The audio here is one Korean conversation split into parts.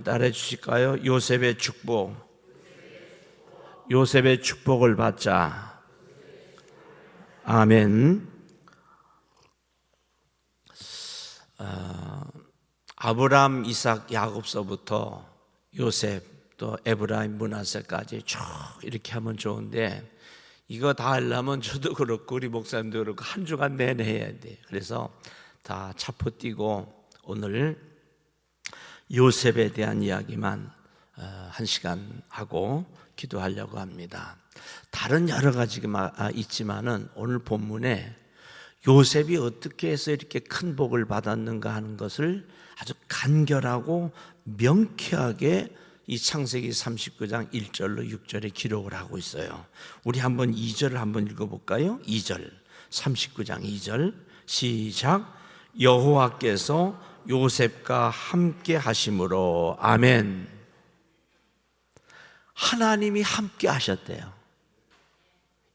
따라해 주실까요? 요셉의 축복. 요셉의 축복을 받자. 아멘. 아브람, 이삭, 야곱서부터 요셉, 또 에브라임, 므낫세까지 쭉 이렇게 하면 좋은데, 이거 다 하려면 저도 그렇고 우리 목사님도 그렇고 한 주간 내내 해야 돼. 그래서 다 차포 띄고 오늘 요셉에 대한 이야기만 한 시간 하고 기도하려고 합니다. 다른 여러 가지가 있지만은 오늘 본문에 요셉이 어떻게 해서 이렇게 큰 복을 받았는가 하는 것을 아주 간결하고 명쾌하게 이 창세기 39장 1절로 6절에 기록을 하고 있어요. 우리 한번 2절을 한번 읽어볼까요? 2절, 39장 2절 시작. 여호와께서 요셉과 함께 하심으로. 아멘. 하나님이 함께 하셨대요.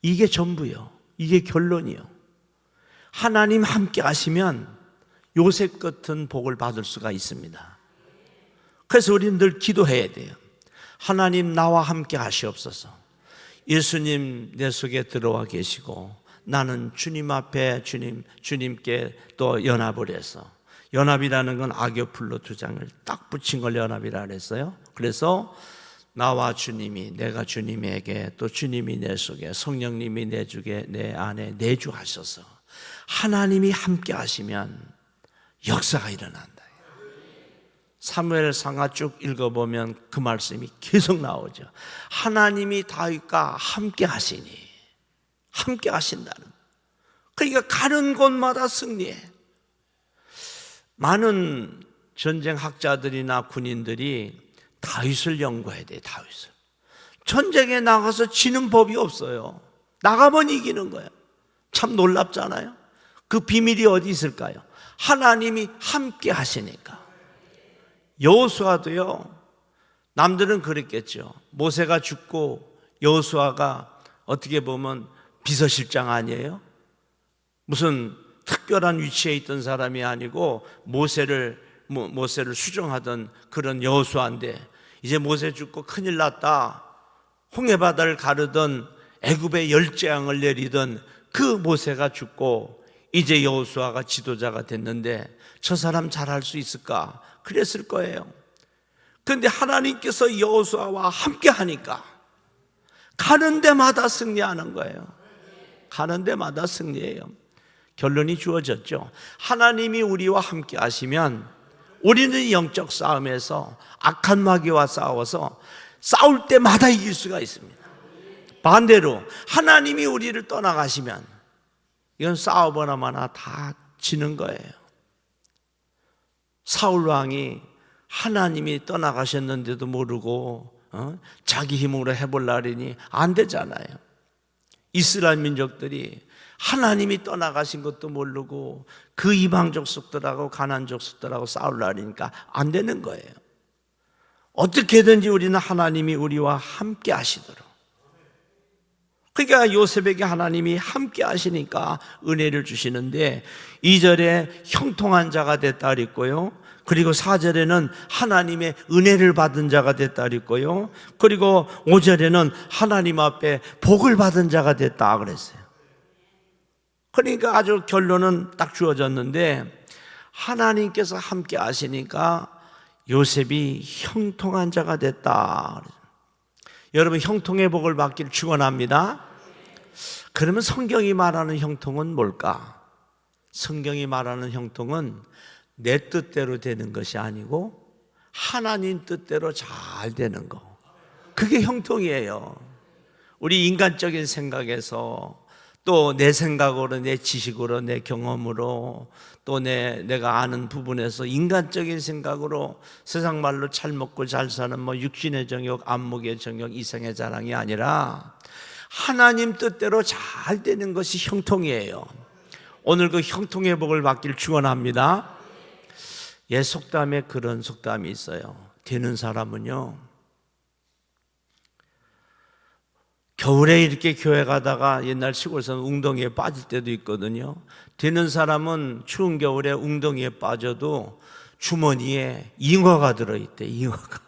이게 전부요. 이게 결론이요. 하나님 함께 하시면 요셉 같은 복을 받을 수가 있습니다. 그래서 우리는 늘 기도해야 돼요. 하나님 나와 함께 하시옵소서. 예수님 내 속에 들어와 계시고 나는 주님 앞에 주님께 또 연합을 해서, 연합이라는 건 악교풀로 두 장을 딱 붙인 걸 연합이라 그랬어요. 그래서 나와 주님이, 내가 주님에게, 또 주님이 내 속에, 성령님이 내 주에, 내 안에 내주하셔서 하나님이 함께 하시면 역사가 일어난다. 사무엘상하 쭉 읽어보면 그 말씀이 계속 나오죠. 하나님이 다윗과 함께 하시니, 함께 하신다는. 그러니까 가는 곳마다 승리해. 많은 전쟁 학자들이나 군인들이 다윗을 연구해야 돼. 다윗을. 전쟁에 나가서 지는 법이 없어요. 나가면 이기는 거예요. 참 놀랍잖아요. 그 비밀이 어디 있을까요? 하나님이 함께 하시니까. 여호수아도요, 남들은 그랬겠죠. 모세가 죽고 여호수아가 어떻게 보면 비서실장 아니에요? 무슨 특별한 위치에 있던 사람이 아니고 모세를 수정하던 그런 여호수아인데, 이제 모세 죽고 큰일 났다, 홍해바다를 가르던 애굽의 열재앙을 내리던 그 모세가 죽고 이제 여호수아가 지도자가 됐는데 저 사람 잘할 수 있을까? 그랬을 거예요. 그런데 하나님께서 여호수아와 함께 하니까 가는 데마다 승리하는 거예요. 가는 데마다 승리해요. 결론이 주어졌죠. 하나님이 우리와 함께 하시면 우리는 영적 싸움에서 악한 마귀와 싸워서 싸울 때마다 이길 수가 있습니다. 반대로 하나님이 우리를 떠나가시면 이건 싸워보나 마나 다 지는 거예요. 사울 왕이 하나님이 떠나가셨는데도 모르고 자기 힘으로 해보려니 안 되잖아요. 이스라엘 민족들이 하나님이 떠나가신 것도 모르고 그 이방 족속들하고 가나안 족속들하고 싸우려니까 안 되는 거예요. 어떻게든지 우리는 하나님이 우리와 함께 하시도록. 그러니까 요셉에게 하나님이 함께 하시니까 은혜를 주시는데, 2절에 형통한 자가 됐다 그랬고요, 그리고 4절에는 하나님의 은혜를 받은 자가 됐다 그랬고요, 그리고 5절에는 하나님 앞에 복을 받은 자가 됐다 그랬어요. 그러니까 아주 결론은 딱 주어졌는데, 하나님께서 함께 하시니까 요셉이 형통한 자가 됐다. 여러분, 형통의 복을 받기를 축원합니다. 그러면 성경이 말하는 형통은 뭘까? 성경이 말하는 형통은 내 뜻대로 되는 것이 아니고 하나님 뜻대로 잘 되는 거. 그게 형통이에요. 우리 인간적인 생각에서, 또 내 생각으로, 내 지식으로, 내 경험으로, 또 내가 아는 부분에서 인간적인 생각으로 세상 말로 잘 먹고 잘 사는 육신의 정욕, 안목의 정욕, 이생의 자랑이 아니라 하나님 뜻대로 잘 되는 것이 형통이에요. 오늘 그 형통의 복을 받기를 축원합니다. 옛 속담에 그런 속담이 있어요. 되는 사람은요, 겨울에 이렇게 교회 가다가 옛날 시골에서는 웅덩이에 빠질 때도 있거든요. 되는 사람은 추운 겨울에 웅덩이에 빠져도 주머니에 잉어가 들어있대. 잉어가.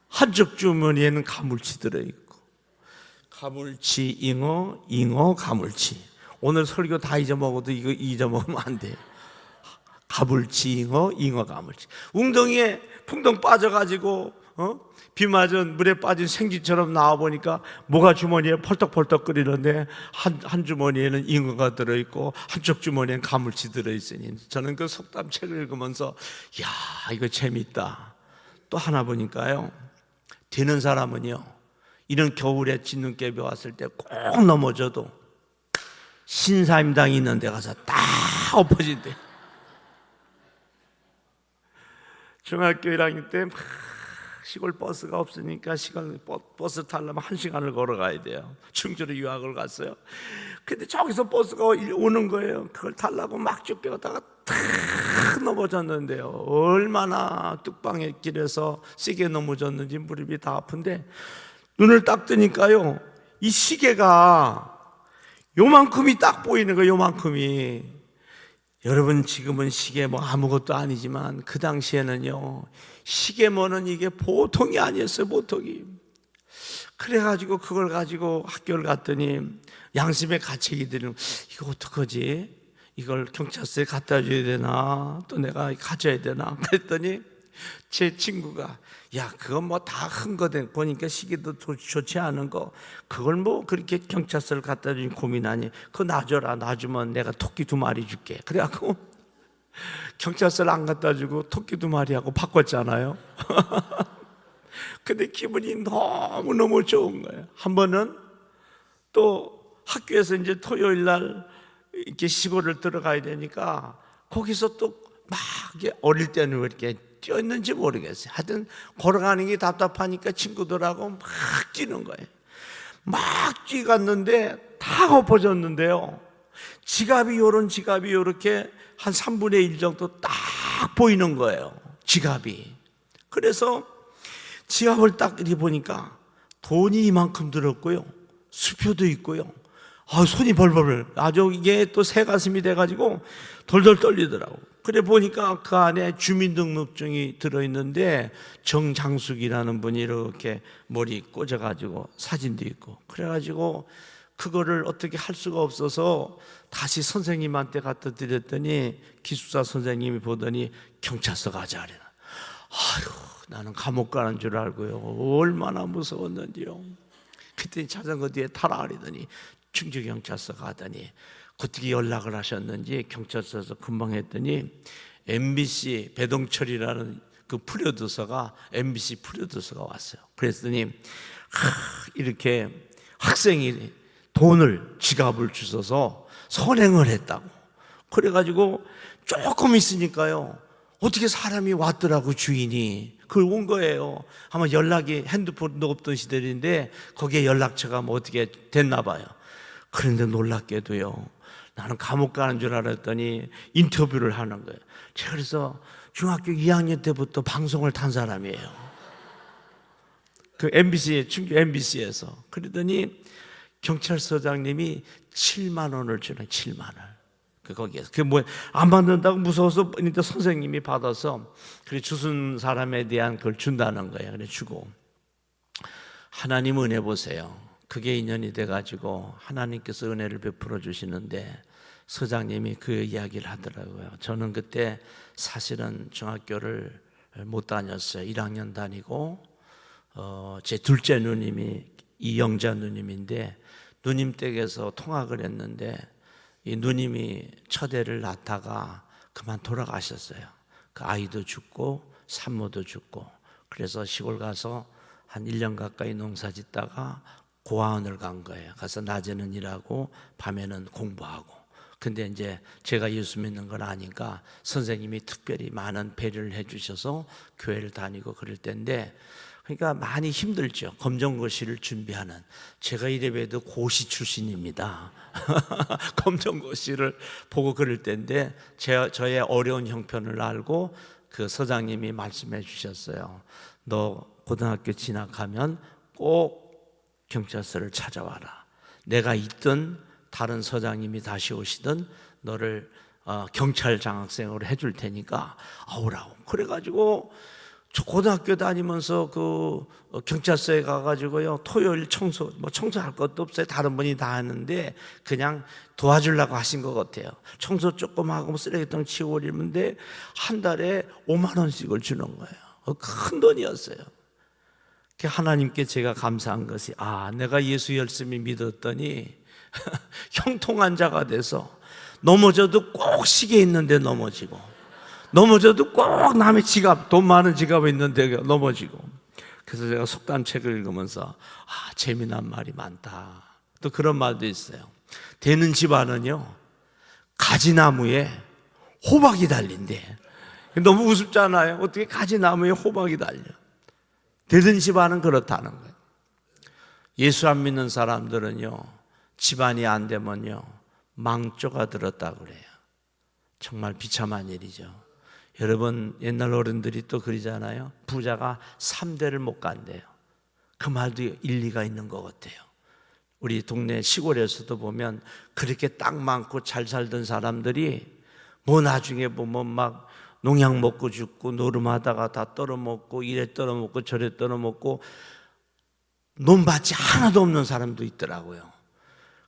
한쪽 주머니에는 가물치 들어있고, 가물치, 잉어, 잉어, 가물치. 오늘 설교 다 잊어먹어도 이거 잊어먹으면 안 돼요. 가물치, 잉어, 잉어, 가물치. 웅덩이에 풍덩 빠져가지고 비 맞은 물에 빠진 생쥐처럼 나와보니까 뭐가 주머니에 펄떡펄떡 끓이는데 한 주머니에는 잉어가 들어있고 한쪽 주머니에는 가물치 들어있으니, 저는 그 속담 책을 읽으면서 야, 이거 재밌다. 또 하나 보니까요, 되는 사람은요, 이런 겨울에 진눈깨비 왔을 때 꼭 넘어져도 신사임당이 있는 데 가서 딱 엎어진대. 중학교 1학년 때 시골 버스가 없으니까 버스 타려면 1시간을 걸어가야 돼요. 충주로 유학을 갔어요. 근데 저기서 버스가 오는 거예요. 그걸 타려고 막 쫓겨가다가 탁 넘어졌는데요. 얼마나 뚝방의 길에서 세게 넘어졌는지 무릎이 다 아픈데, 눈을 딱 뜨니까요, 이 시계가 요만큼이 딱 보이는 거예요. 요만큼이. 여러분, 지금은 시계 뭐 아무것도 아니지만 그 당시에는요, 시계모는 이게 보통이 아니었어요. 보통이. 그래가지고 그걸 가지고 학교를 갔더니 양심의 가책이들은 이거 어떡하지? 이걸 경찰서에 갖다 줘야 되나? 또 내가 가져야 되나? 그랬더니 제 친구가, 야, 그건 뭐 다 큰 거 보니까 시계도 좋지 않은 거, 그걸 뭐 그렇게 경찰서를 갖다 주니 고민하니, 그거 놔줘라. 놔주면 내가 토끼 2마리 줄게. 그래갖고 경찰서를 안 갖다 주고 토끼 2마리하고 바꿨잖아요. 근데 기분이 너무너무 좋은 거예요. 한 번은 또 학교에서 이제 토요일 날 이렇게 시골을 들어가야 되니까 거기서 또 막 어릴 때는 왜 이렇게 뛰었는지 모르겠어요. 하여튼 걸어가는 게 답답하니까 친구들하고 막 뛰는 거예요. 막 뛰갔는데 다 엎어졌는데요, 지갑이 요렇게 한 3분의 1 정도 딱 보이는 거예요. 지갑이. 그래서 지갑을 딱 이렇게 보니까 돈이 이만큼 들었고요, 수표도 있고요. 손이 벌벌, 아주 이게 또 새 가슴이 돼가지고 돌돌 떨리더라고. 그래 보니까 그 안에 주민등록증이 들어있는데 정장숙이라는 분이 이렇게 머리 꽂아가지고 사진도 있고, 그래가지고 그거를 어떻게 할 수가 없어서 다시 선생님한테 갖다 드렸더니 기숙사 선생님이 보더니 경찰서 가자 그래. 아유, 나는 감옥 가는 줄 알고요, 얼마나 무서웠는지요. 그때 자전거 뒤에 타라 그러더니 충주경찰서 가더니 어떻게 연락을 하셨는지 경찰서에서 금방 했더니 MBC 배동철이라는 그 프로듀서가, MBC 프로듀서가 왔어요. 그랬더니 이렇게 학생이 돈을, 지갑을 주셔서 선행을 했다고. 그래가지고 조금 있으니까요, 어떻게 사람이 왔더라고, 주인이. 그걸 온 거예요. 아마 연락이, 핸드폰도 없던 시절인데 거기에 연락처가 뭐 어떻게 됐나 봐요. 그런데 놀랍게도요, 나는 감옥 가는 줄 알았더니 인터뷰를 하는 거예요. 제가 그래서 중학교 2학년 때부터 방송을 탄 사람이에요. 그 MBC, 충주 MBC에서. 그러더니 경찰서장님이 7만 원을 주는, 7만 원. 거기에서. 그게 뭐, 안 받는다고 무서워서, 그러니까 선생님이 받아서, 그래, 주순 사람에 대한 걸 준다는 거예요. 그래, 주고. 하나님 은혜 보세요. 그게 인연이 돼가지고 하나님께서 은혜를 베풀어 주시는데, 서장님이 그 이야기를 하더라고요. 저는 그때 사실은 중학교를 못 다녔어요. 1학년 다니고, 제 둘째 누님이 이영자 누님인데, 누님 댁에서 통학을 했는데, 이 누님이 첫애를 낳다가 그만 돌아가셨어요. 그 아이도 죽고 산모도 죽고. 그래서 시골 가서 한 1년 가까이 농사 짓다가 고아원을 간 거예요. 가서 낮에는 일하고 밤에는 공부하고. 근데 이제 제가 예수 믿는 걸 아니까 선생님이 특별히 많은 배려를 해주셔서 교회를 다니고 그럴 때인데, 그러니까 많이 힘들죠. 검정고시를 준비하는. 제가 이래봬도 고시 출신입니다. 검정고시를 보고 그럴 때인데, 저의 어려운 형편을 알고 그 서장님이 말씀해 주셨어요. 너 고등학교 진학하면 꼭 경찰서를 찾아와라. 내가 있든 다른 서장님이 다시 오시든 너를 경찰 장학생으로 해줄 테니까 오라고. 그래가지고 저 고등학교 다니면서 그 경찰서에 가가지고요, 토요일 청소할 것도 없어요. 다른 분이 다 하는데 그냥 도와주려고 하신 것 같아요. 청소 조금 하고 쓰레기통 치우고 이러는데 한 달에 5만 원씩을 주는 거예요. 큰 돈이었어요. 하나님께 제가 감사한 것이, 내가 예수 열심히 믿었더니 형통한 자가 돼서 넘어져도 꼭 시계 있는데 넘어지고, 넘어져도 꼭 남의 지갑, 돈 많은 지갑이 있는데 넘어지고. 그래서 제가 속담책을 읽으면서 재미난 말이 많다. 또 그런 말도 있어요. 되는 집안은요, 가지나무에 호박이 달린대. 너무 우습잖아요. 어떻게 가지나무에 호박이 달려? 되는 집안은 그렇다는 거예요. 예수 안 믿는 사람들은요, 집안이 안 되면요, 망조가 들었다고 그래요. 정말 비참한 일이죠. 여러분, 옛날 어른들이 또 그러잖아요. 부자가 3대를 못 간대요. 그 말도 일리가 있는 것 같아요. 우리 동네 시골에서도 보면 그렇게 땅 많고 잘 살던 사람들이 뭐 나중에 보면 막 농약 먹고 죽고 노름하다가 다 떨어먹고 이래 떨어먹고 저래 떨어먹고 논밭이 하나도 없는 사람도 있더라고요.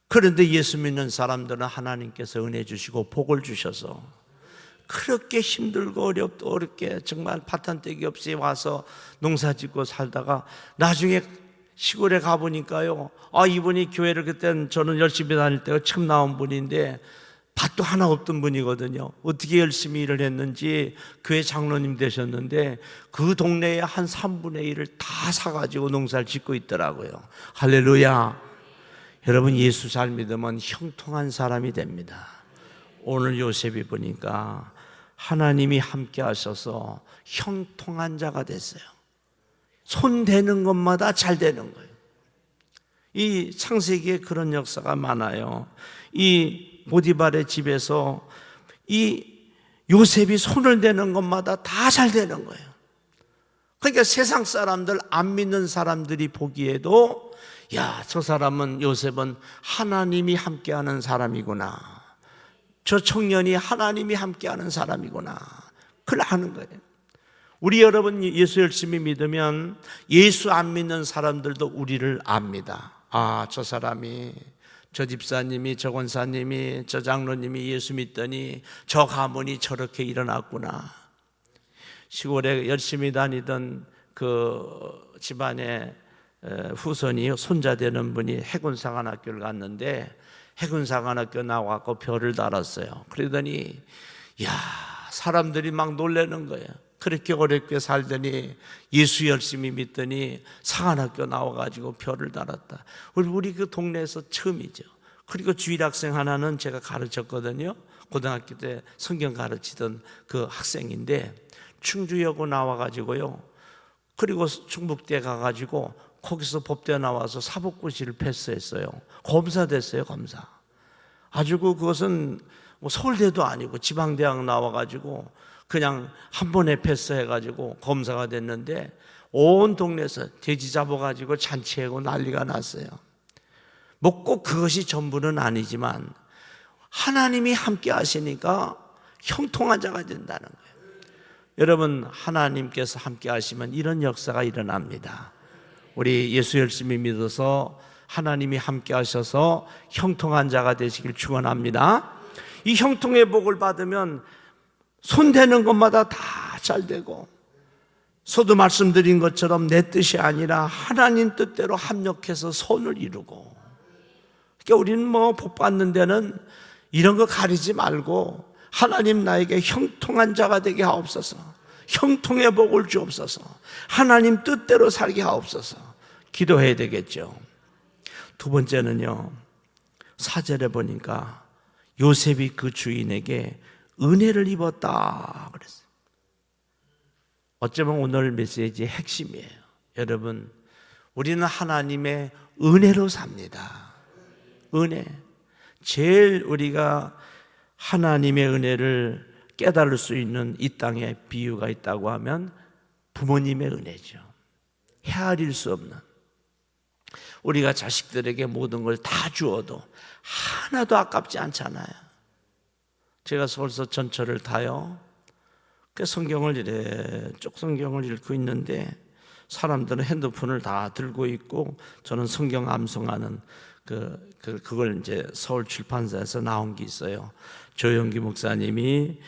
그런데 예수 믿는 사람들은 하나님께서 은혜 주시고 복을 주셔서 그렇게 힘들고 어렵게 정말 파탄떼기 없이 와서 농사 짓고 살다가 나중에 시골에 가보니까요, 이분이 교회를 그때는 저는 열심히 다닐 때가 처음 나온 분인데 밭도 하나 없던 분이거든요. 어떻게 열심히 일을 했는지 교회 장로님 되셨는데 그 동네에 한 3분의 1을 다 사가지고 농사를 짓고 있더라고요. 할렐루야. 여러분, 예수 잘 믿으면 형통한 사람이 됩니다. 오늘 요셉이 보니까 하나님이 함께 하셔서 형통한 자가 됐어요. 손 대는 것마다 잘 되는 거예요. 이 창세기에 그런 역사가 많아요. 이 보디발의 집에서 이 요셉이 손을 대는 것마다 다 잘 되는 거예요. 그러니까 세상 사람들, 안 믿는 사람들이 보기에도 저 사람은, 요셉은 하나님이 함께하는 사람이구나, 저 청년이 하나님이 함께하는 사람이구나, 그걸 아는 거예요. 우리 여러분 예수 열심히 믿으면 예수 안 믿는 사람들도 우리를 압니다. 저 사람이, 저 집사님이, 저 권사님이, 저 장로님이 예수 믿더니 저 가문이 저렇게 일어났구나. 시골에 열심히 다니던 그 집안의 후손이, 손자 되는 분이 해군사관학교를 갔는데 해군사관학교 나와서 별을 달았어요. 그러더니 사람들이 막 놀라는 거예요. 그렇게 어렵게 살더니 예수 열심히 믿더니 사관학교 나와가지고 별을 달았다. 우리 그 동네에서 처음이죠. 그리고 주일학생 하나는 제가 가르쳤거든요. 고등학교 때 성경 가르치던 그 학생인데 충주여고 나와가지고요, 그리고 충북대 가가지고 거기서 법대 나와서 사법고시를 패스했어요. 검사 됐어요. 검사. 아주 그것은 뭐 서울대도 아니고 지방대학 나와가지고 그냥 한 번에 패스해가지고 검사가 됐는데 온 동네에서 돼지 잡아가지고 잔치하고 난리가 났어요. 뭐 꼭 그것이 전부는 아니지만 하나님이 함께 하시니까 형통한 자가 된다는 거예요. 여러분, 하나님께서 함께 하시면 이런 역사가 일어납니다. 우리 예수 열심히 믿어서 하나님이 함께 하셔서 형통한 자가 되시길 축원합니다. 이 형통의 복을 받으면 손 대는 것마다 다 잘 되고, 서도 말씀드린 것처럼 내 뜻이 아니라 하나님 뜻대로 합력해서 선을 이루고. 그러니까 우리는 복 받는 데는 이런 거 가리지 말고 하나님 나에게 형통한 자가 되게 하옵소서, 형통의 복을 주옵소서, 하나님 뜻대로 살게 하옵소서 기도해야 되겠죠. 두 번째는요, 4절에 보니까 요셉이 그 주인에게 은혜를 입었다 그랬어요. 어쩌면 오늘 메시지의 핵심이에요. 여러분, 우리는 하나님의 은혜로 삽니다. 은혜. 제일 우리가 하나님의 은혜를 깨달을 수 있는 이 땅에 비유가 있다고 하면 부모님의 은혜죠. 헤아릴 수 없는. 우리가 자식들에게 모든 걸 다 주어도 하나도 아깝지 않잖아요. 제가 서울서 전철을 타요. 그 성경을 이래 쭉 성경을 읽고 있는데 사람들은 핸드폰을 다 들고 있고 저는 성경 암송하는 그걸 이제 서울 출판사에서 나온 게 있어요. 조영기 목사님이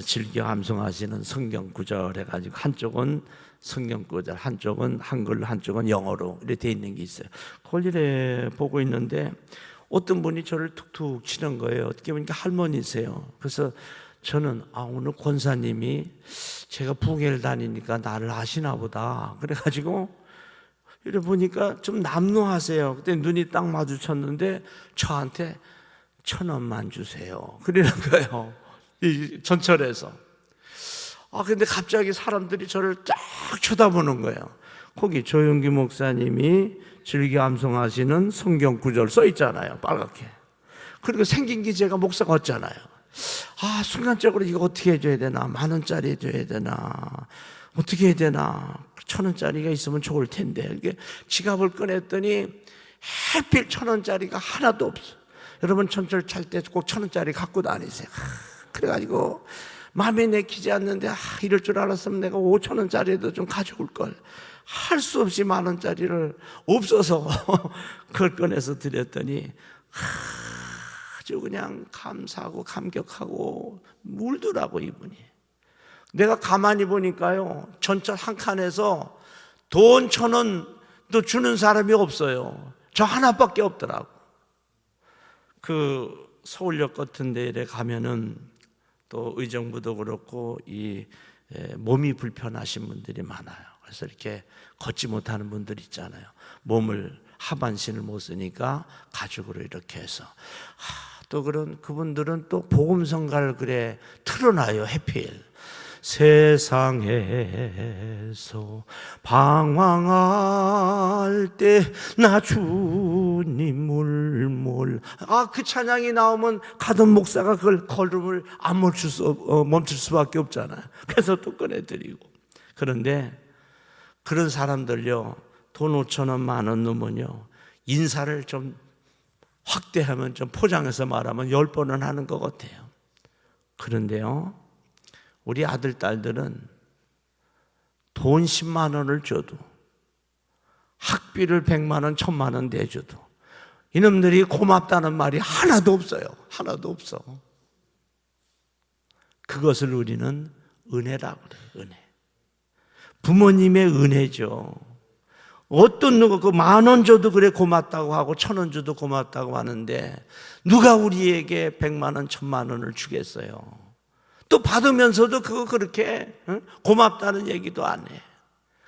즐겨 암송하시는 성경 구절 해가지고 한쪽은 성경 구절, 한쪽은 한글로, 한쪽은 영어로 이렇게 돼 있는 게 있어요. 그걸 이래 보고 있는데 어떤 분이 저를 툭툭 치는 거예요. 어떻게 보니까 할머니세요. 그래서 저는 오늘 권사님이 제가 부흥회를 다니니까 나를 아시나 보다. 그래가지고 이래 보니까 좀 남루하세요. 그때 눈이 딱 마주쳤는데 저한테 1,000원만 주세요. 그러는 거예요. 이 전철에서. 근데 갑자기 사람들이 저를 쫙 쳐다보는 거예요. 거기 조영기 목사님이 즐겨 암송하시는 성경 구절 써 있잖아요. 빨갛게. 그리고 생긴 게 제가 목사 같잖아요. 순간적으로 이거 어떻게 해줘야 되나? 10,000원짜리 해줘야 되나? 어떻게 해야 되나? 1,000원짜리가 있으면 좋을 텐데. 이게 지갑을 꺼냈더니 하필 1,000원짜리가 하나도 없어. 여러분 전철 탈 때 꼭 1,000원짜리 갖고 다니세요. 그래가지고 마음에 내키지 않는데 이럴 줄 알았으면 내가 5,000원짜리도 좀 가져올 걸. 할 수 없이 10,000원짜리를 없어서 그걸 꺼내서 드렸더니 아주 그냥 감사하고 감격하고 울더라고 이분이. 내가 가만히 보니까요 전철 한 칸에서 돈 1,000원도 주는 사람이 없어요. 저 하나밖에 없더라고. 그 서울역 같은 데에 가면은 또 의정부도 그렇고 이 몸이 불편하신 분들이 많아요. 그래서 이렇게 걷지 못하는 분들 있잖아요. 몸을 하반신을 못 쓰니까 가죽으로 이렇게 해서 또 그분들은 또 복음성가를 그래 틀어놔요. 해필 세상에서 방황할 때 나 주님을 그 찬양이 나오면 가던 목사가 그걸 걸음을 안 멈출 수밖에 없잖아요. 그래서 또 꺼내드리고. 그런데 그런 사람들요 돈 5,000원 10,000원 넣으면요 인사를 좀 확대하면 좀 포장해서 말하면 10번은 하는 것 같아요. 그런데요 우리 아들 딸들은 돈 10만 원을 줘도 학비를 100만 원 1,000만 원 내줘도 이놈들이 고맙다는 말이 하나도 없어요. 하나도 없어. 그것을 우리는 은혜라고 그래요. 은혜. 부모님의 은혜죠. 어떤 누가 그 10,000원 줘도 그래 고맙다고 하고 1,000원 줘도 고맙다고 하는데 누가 우리에게 100만 원 1,000만 원을 주겠어요. 또 받으면서도 그거 그렇게 고맙다는 얘기도 안 해.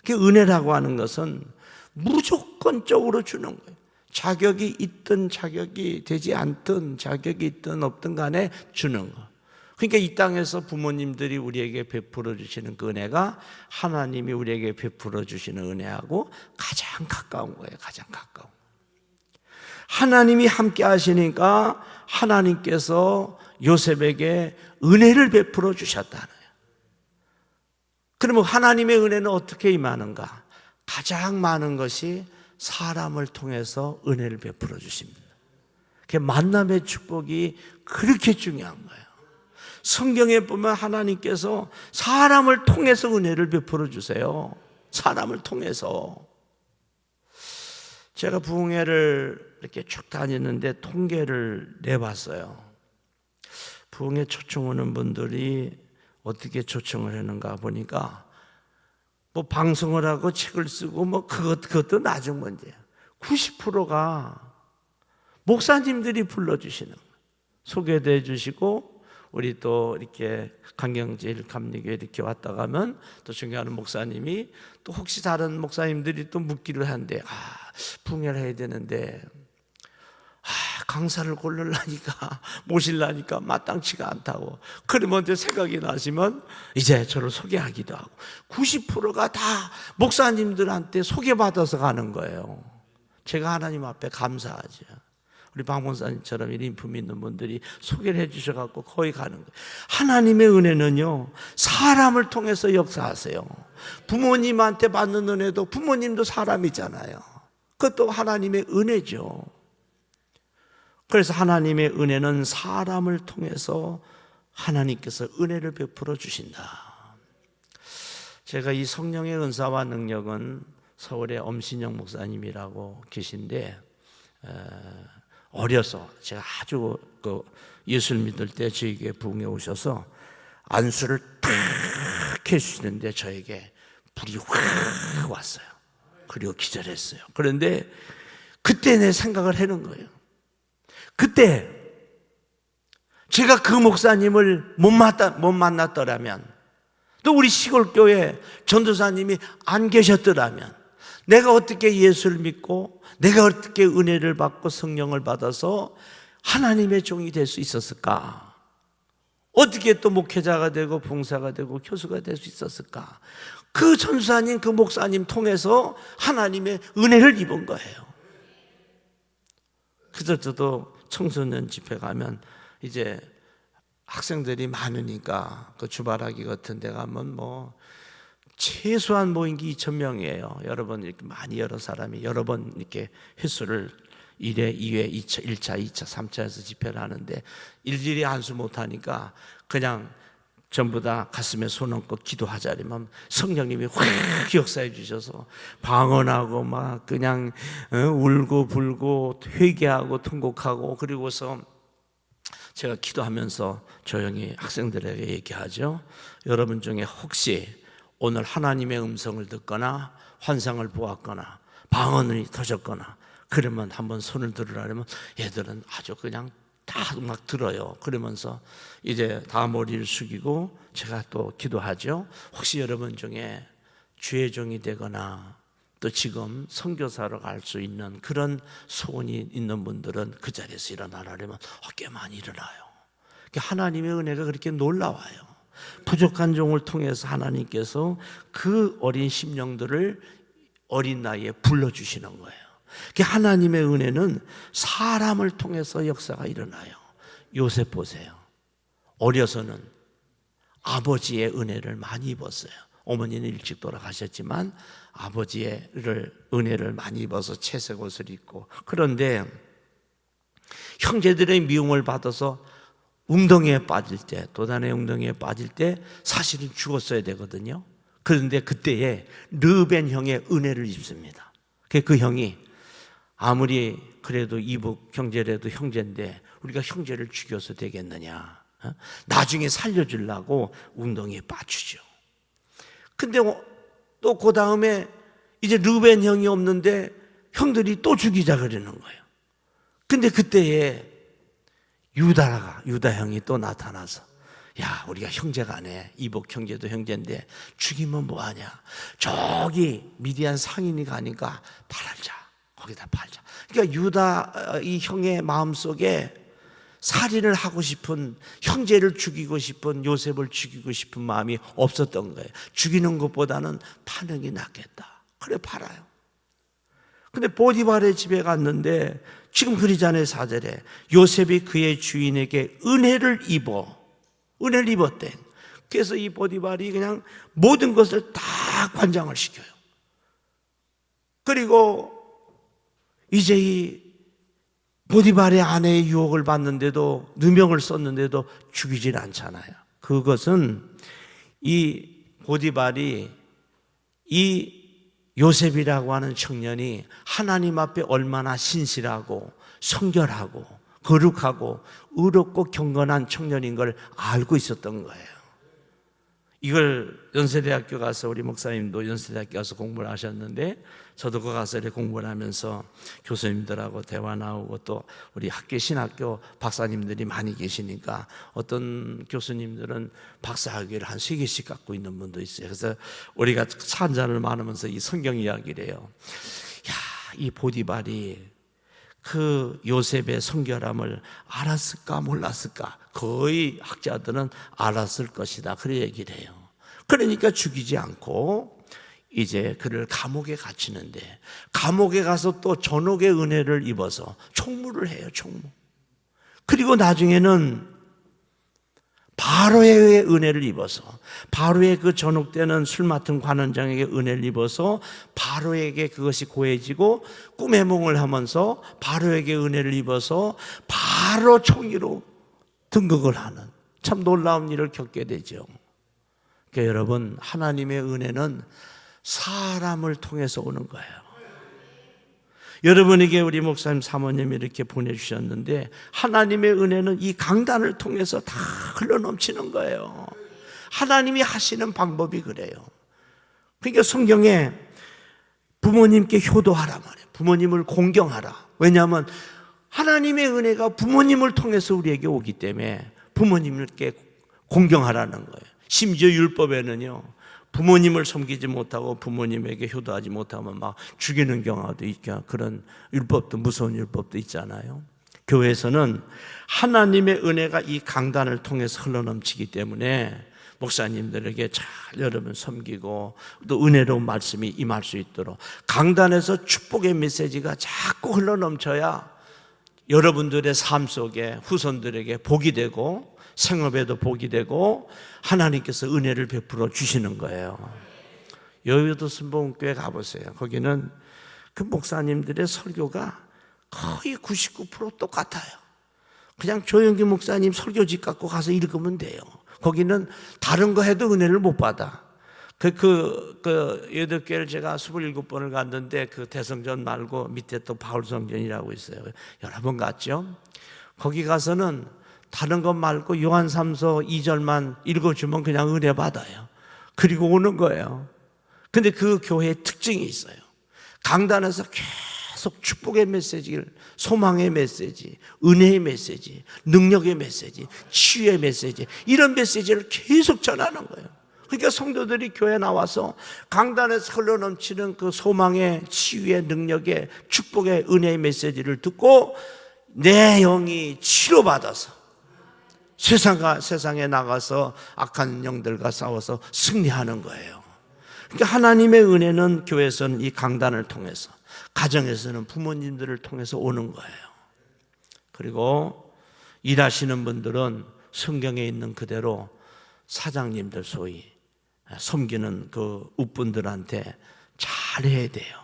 그 은혜라고 하는 것은 무조건적으로 주는 거예요. 자격이 있든 자격이 되지 않든 자격이 있든 없든 간에 주는 거. 그러니까 이 땅에서 부모님들이 우리에게 베풀어 주시는 그 은혜가 하나님이 우리에게 베풀어 주시는 은혜하고 가장 가까운 거예요. 가장 가까운. 하나님이 함께 하시니까 하나님께서 요셉에게 은혜를 베풀어 주셨다는 거예요. 그러면 하나님의 은혜는 어떻게 임하는가? 가장 많은 것이 사람을 통해서 은혜를 베풀어 주십니다. 그 만남의 축복이 그렇게 중요한 거예요. 성경에 보면 하나님께서 사람을 통해서 은혜를 베풀어 주세요. 사람을 통해서. 제가 부흥회를 이렇게 쭉 다니는데 통계를 내봤어요. 부흥회 초청 오는 분들이 어떻게 초청을 했는가 보니까 뭐 방송을 하고 책을 쓰고 뭐 그것도 나중 문제예요. 90%가 목사님들이 불러주시는 거예요. 소개도 해주시고 우리 또 이렇게 강경제일 감리교회 이렇게 왔다 가면 또 존경하는 목사님이 또 혹시 다른 목사님들이 또 묻기를 하는데 부흥회를 해야 되는데 강사를 고르려니까 모실라니까 마땅치가 않다고. 그러면 이제 생각이 나시면 이제 저를 소개하기도 하고 90%가 다 목사님들한테 소개받아서 가는 거예요. 제가 하나님 앞에 감사하죠. 우리 박 목사님처럼 인품 있는 분들이 소개를 해주셔서 거기 가는 거예요. 하나님의 은혜는요 사람을 통해서 역사하세요. 부모님한테 받는 은혜도 부모님도 사람이잖아요. 그것도 하나님의 은혜죠. 그래서 하나님의 은혜는 사람을 통해서 하나님께서 은혜를 베풀어 주신다. 제가 이 성령의 은사와 능력은 서울의 엄신영 목사님이라고 계신데, 어려서 제가 아주 예수를 믿을 때 저에게 부흥해 오셔서 안수를 탁 해주시는데 저에게 불이 확 왔어요. 그리고 기절했어요. 그런데 그때 내 생각을 해는 거예요. 그때 제가 그 목사님을 못 만났더라면, 또 우리 시골교회 전도사님이 안 계셨더라면, 내가 어떻게 예수를 믿고 내가 어떻게 은혜를 받고 성령을 받아서 하나님의 종이 될 수 있었을까? 어떻게 또 목회자가 되고 봉사가 되고 교수가 될 수 있었을까? 그 전도사님, 그 목사님 통해서 하나님의 은혜를 입은 거예요. 그래서 저도 청소년 집회 가면 이제 학생들이 많으니까 그 주바라기 같은 데 가면 뭐 최소한 모인 게 2,000명이에요. 여러 번 이렇게 많이 여러 사람이 여러 번 이렇게 횟수를 1회, 2회, 2차, 1차, 2차, 3차에서 집회를 하는데 일일이 안수 못하니까 그냥 전부 다 가슴에 손 얹고 기도하자리면 성령님이 확 역사해 주셔서 방언하고 막 그냥 울고 불고 회개하고 통곡하고, 그리고서 제가 기도하면서 조용히 학생들에게 얘기하죠. 여러분 중에 혹시 오늘 하나님의 음성을 듣거나 환상을 보았거나 방언이 터졌거나 그러면 한번 손을 들으라면 얘들은 아주 그냥 다 막 들어요. 그러면서 이제 다 머리를 숙이고 제가 또 기도하죠. 혹시 여러분 중에 주의 종이 되거나 또 지금 선교사로 갈 수 있는 그런 소원이 있는 분들은 그 자리에서 일어나려면 꽤 많이 일어나요. 하나님의 은혜가 그렇게 놀라워요. 부족한 종을 통해서 하나님께서 그 어린 심령들을 어린 나이에 불러주시는 거예요. 하나님의 은혜는 사람을 통해서 역사가 일어나요. 요셉 보세요. 어려서는 아버지의 은혜를 많이 입었어요. 어머니는 일찍 돌아가셨지만 아버지의 은혜를 많이 입어서 채색 옷을 입고, 그런데 형제들의 미움을 받아서 웅덩이에 빠질 때, 도단의 웅덩이에 빠질 때 사실은 죽었어야 되거든요. 그런데 그때에 르벤 형의 은혜를 입습니다. 그 형이 아무리 그래도 이북 형제라도 형제인데 우리가 형제를 죽여서 되겠느냐, 나중에 살려주려고 웅덩이에 빠지죠. 근데 또 그 다음에 이제 르벤 형이 없는데 형들이 또 죽이자 그러는 거예요. 근데 그때에 유다 형이 또 나타나서, 야, 우리가 형제가네, 이복 형제도 형제인데 죽이면 뭐하냐, 저기 미디안 상인이 가니까 팔자, 거기다 팔자. 그러니까 유다 이 형의 마음속에 살인을 하고 싶은, 형제를 죽이고 싶은, 요셉을 죽이고 싶은 마음이 없었던 거예요. 죽이는 것보다는 파는 게 낫겠다. 그래 팔아요. 근데 보디발의 집에 갔는데 지금 그러잖아요. 4절에 요셉이 그의 주인에게 은혜를 입었대. 그래서 이 보디발이 그냥 모든 것을 다 관장을 시켜요. 그리고 이제 이 보디발의 아내의 유혹을 받는데도, 누명을 썼는데도 죽이질 않잖아요. 그것은 이 보디발이 이 요셉이라고 하는 청년이 하나님 앞에 얼마나 신실하고 성결하고 거룩하고 의롭고 경건한 청년인 걸 알고 있었던 거예요. 이걸 연세대학교 가서, 우리 목사님도 연세대학교 가서 공부를 하셨는데 저도 그 가서 공부를 하면서 교수님들하고 대화 나오고, 또 우리 학교 신학교 박사님들이 많이 계시니까 어떤 교수님들은 박사학위를 한 3개씩 갖고 있는 분도 있어요. 그래서 우리가 차 한잔을 나누면서 이 성경 이야기를 해요. 야, 이 보디발이 그 요셉의 성결함을 알았을까 몰랐을까? 거의 학자들은 알았을 것이다, 그런 얘기를 해요. 그러니까 죽이지 않고 이제 그를 감옥에 갇히는데, 감옥에 가서 또 전옥의 은혜를 입어서 총무를 해요. 총무. 그리고 나중에는 바로의 은혜를 입어서, 바로의 그 전옥되는 술 맡은 관원장에게 은혜를 입어서 바로에게 그것이 고해지고 꿈의 몽을 하면서 바로에게 은혜를 입어서 바로 총리로 등극을 하는, 참 놀라운 일을 겪게 되죠. 그러니까 여러분, 하나님의 은혜는 사람을 통해서 오는 거예요. 여러분에게 우리 목사님 사모님이 이렇게 보내주셨는데 하나님의 은혜는 이 강단을 통해서 다 흘러넘치는 거예요. 하나님이 하시는 방법이 그래요. 그러니까 성경에 부모님께 효도하라 말이에요. 부모님을 공경하라. 왜냐하면 하나님의 은혜가 부모님을 통해서 우리에게 오기 때문에 부모님께 공경하라는 거예요. 심지어 율법에는요, 부모님을 섬기지 못하고 부모님에게 효도하지 못하면 막 죽이는 경우도 있고, 그런 율법도, 무서운 율법도 있잖아요. 교회에서는 하나님의 은혜가 이 강단을 통해서 흘러넘치기 때문에 목사님들에게 잘 여러분 섬기고 또 은혜로운 말씀이 임할 수 있도록 강단에서 축복의 메시지가 자꾸 흘러넘쳐야 여러분들의 삶 속에 후손들에게 복이 되고 생업에도 복이 되고 하나님께서 은혜를 베풀어 주시는 거예요. 여의도 순복음교회 가보세요. 거기는 그 목사님들의 설교가 거의 99% 똑같아요. 그냥 조영기 목사님 설교집 갖고 가서 읽으면 돼요. 거기는 다른 거 해도 은혜를 못 받아. 여의도교회를 제가 27번을 갔는데 그 대성전 말고 밑에 또 바울성전이라고 있어요. 여러 번 갔죠. 거기 가서는 다른 것 말고 요한 3서 2절만 읽어주면 그냥 은혜 받아요. 그리고 오는 거예요. 근데 그 교회의 특징이 있어요. 강단에서 계속 축복의 메시지를, 소망의 메시지, 은혜의 메시지, 능력의 메시지, 치유의 메시지, 이런 메시지를 계속 전하는 거예요. 그러니까 성도들이 교회에 나와서 강단에서 흘러넘치는 그 소망의, 치유의, 능력의, 축복의, 은혜의 메시지를 듣고 내 영이 치료받아서 세상에 나가서 악한 영들과 싸워서 승리하는 거예요. 그러니까 하나님의 은혜는 교회에서는 이 강단을 통해서, 가정에서는 부모님들을 통해서 오는 거예요. 그리고 일하시는 분들은 성경에 있는 그대로 사장님들, 소위 섬기는 그 웃분들한테 잘해야 돼요.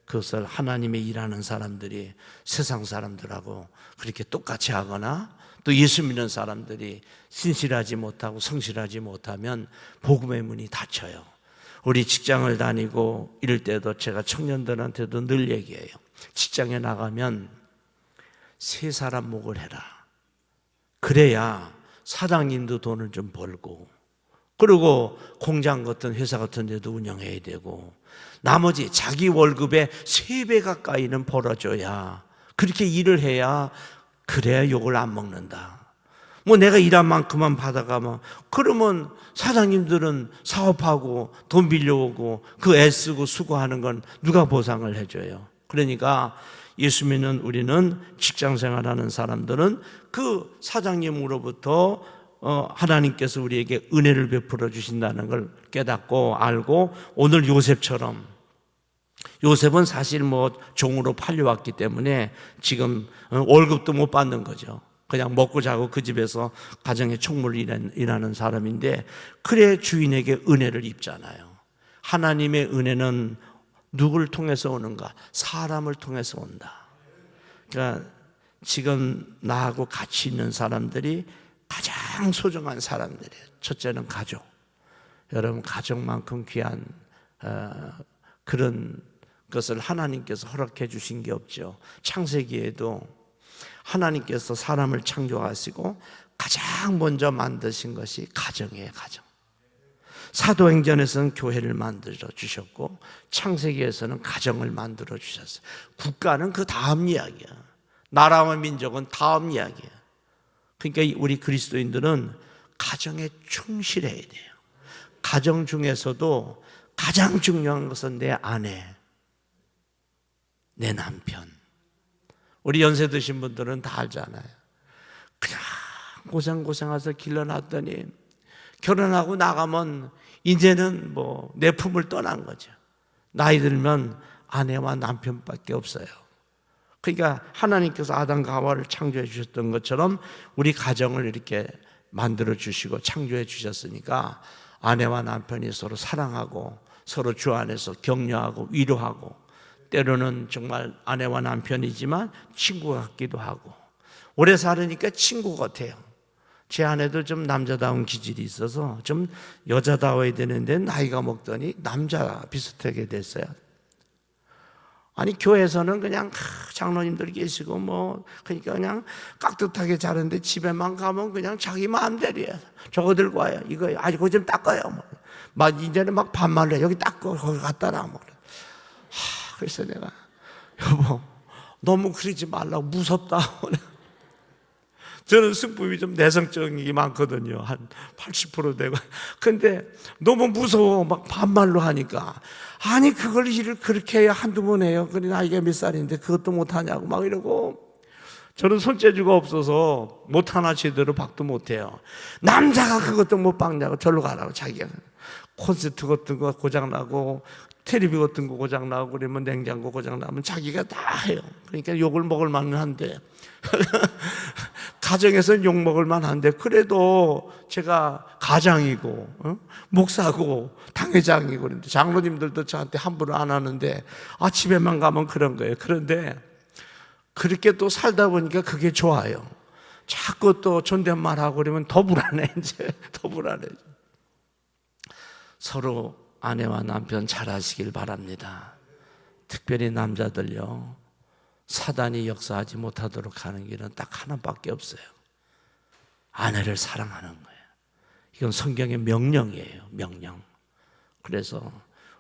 그것을 하나님의 일하는 사람들이 세상 사람들하고 그렇게 똑같이 하거나 또 예수 믿는 사람들이 신실하지 못하고 성실하지 못하면 복음의 문이 닫혀요. 우리 직장을 다니고 이럴 때도 제가 청년들한테도 늘 얘기해요. 직장에 나가면 세 사람 목을 해라. 그래야 사장님도 돈을 좀 벌고, 그리고 공장 같은 회사 같은 데도 운영해야 되고, 나머지 자기 월급의 3배 가까이는 벌어줘야, 그렇게 일을 해야, 그래야 욕을 안 먹는다. 뭐 내가 일한 만큼만 받아가면, 그러면 사장님들은 사업하고 돈 빌려오고 그 애쓰고 수고하는 건 누가 보상을 해줘요? 그러니까 예수 믿는 우리는 직장 생활하는 사람들은 그 사장님으로부터 하나님께서 우리에게 은혜를 베풀어 주신다는 걸 깨닫고 알고, 오늘 요셉처럼, 요셉은 사실 뭐 종으로 팔려왔기 때문에 지금 월급도 못 받는 거죠. 그냥 먹고 자고 그 집에서 가정의 총무를 일하는 사람인데, 그래 주인에게 은혜를 입잖아요. 하나님의 은혜는 누구를 통해서 오는가? 사람을 통해서 온다. 그러니까 지금 나하고 같이 있는 사람들이 가장 소중한 사람들이에요. 첫째는 가족. 여러분, 가족만큼 귀한 그런 것을 하나님께서 허락해 주신 게 없죠. 창세기에도 하나님께서 사람을 창조하시고 가장 먼저 만드신 것이 가정이에요. 가정. 사도행전에서는 교회를 만들어 주셨고 창세기에서는 가정을 만들어 주셨어요. 국가는 그 다음 이야기야. 나라와 민족은 다음 이야기야. 그러니까 우리 그리스도인들은 가정에 충실해야 돼요. 가정 중에서도 가장 중요한 것은 내 아내, 내 남편. 우리 연세 드신 분들은 다 알잖아요. 그냥 고생해서 길러놨더니 결혼하고 나가면 이제는 뭐 내 품을 떠난 거죠. 나이 들면 아내와 남편밖에 없어요. 그러니까 하나님께서 아담과 하와를 창조해 주셨던 것처럼 우리 가정을 이렇게 만들어 주시고 창조해 주셨으니까 아내와 남편이 서로 사랑하고 서로 주 안에서 격려하고 위로하고, 때로는 정말 아내와 남편이지만 친구 같기도 하고, 오래 살으니까 친구 같아요. 제 아내도 좀 남자다운 기질이 있어서 좀 여자다워야 되는데 나이가 먹더니 남자 비슷하게 됐어요. 아니 교회에서는 그냥 장로님들 계시고 뭐 그러니까 그냥 깍듯하게 자는데 집에만 가면 그냥 자기 마음대로야. 저거 들고 와요. 이거 아이고 좀 닦아요. 막 이제는 막 반말로 여기 닦고 거기 갖다 놔. 그래서 내가 여보 너무 그러지 말라고 무섭다. 저는 승부이 좀 내성적이 많거든요. 한 80% 되고. 근데 너무 무서워. 막 반말로 하니까. 아니, 그걸 일을 그렇게 해야 한두 번 해요. 그래, 나이가 몇 살인데 그것도 못하냐고 막 이러고. 저는 손재주가 없어서 못하나 제대로 박도 못해요. 남자가 그것도 못 박냐고 절로 가라고 자기가. 콘서트 같은 거 고장나고 텔레비 같은 거 고장나고 그러면 냉장고 고장나면 자기가 다 해요. 그러니까 욕을 먹을 만은 한데 가정에서는 욕 먹을 만한데 그래도 제가 가장이고 목사고 당회장이고 그런데 장로님들도 저한테 함부로 안 하는데 집에만 가면 그런 거예요. 그런데 그렇게 또 살다 보니까 그게 좋아요. 자꾸 또 존댓말하고 그러면 더 불안해. 이제 더 불안해. 서로 아내와 남편 잘하시길 바랍니다. 특별히 남자들요, 사단이 역사하지 못하도록 하는 길은 딱 하나밖에 없어요. 아내를 사랑하는 거예요. 이건 성경의 명령이에요. 명령. 그래서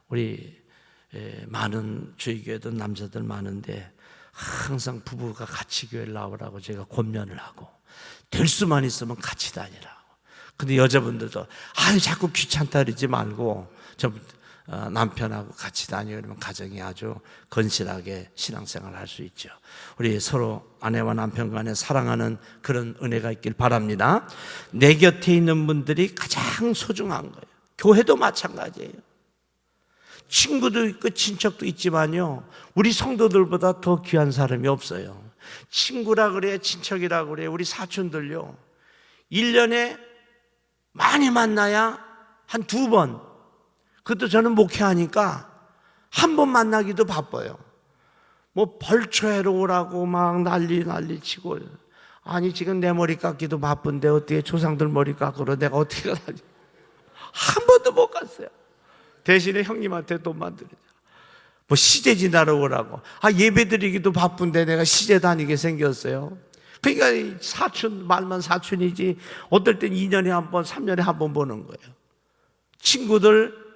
우리 많은 저희 교회도 남자들 많은데 항상 부부가 같이 교회를 나오라고 제가 권면을 하고 될 수만 있으면 같이 다니라고. 근데 여자분들도 자꾸 귀찮다 그러지 말고 좀 남편하고 같이 다니고 그러면 가정이 아주 건실하게 신앙생활을 할 수 있죠. 우리 서로 아내와 남편 간에 사랑하는 그런 은혜가 있길 바랍니다. 내 곁에 있는 분들이 가장 소중한 거예요. 교회도 마찬가지예요. 친구도 있고 친척도 있지만요, 우리 성도들보다 더 귀한 사람이 없어요. 친구라 그래, 친척이라 그래. 우리 사촌들요, 1년에 많이 만나야 한 2번, 그것도 저는 목회하니까 한 번 만나기도 바빠요. 뭐 벌초회로 오라고 막 난리 치고, 아니 지금 내 머리 깎기도 바쁜데 어떻게 조상들 머리 깎으러 내가 어떻게 가지? 한 번도 못 갔어요. 대신에 형님한테 돈만 드리자. 뭐 시제 지나러 오라고. 예배 드리기도 바쁜데 내가 시제 다니게 생겼어요. 그러니까 사촌 말만 사촌이지 어떨 땐 2년에 한 번, 3년에 한 번 보는 거예요. 친구들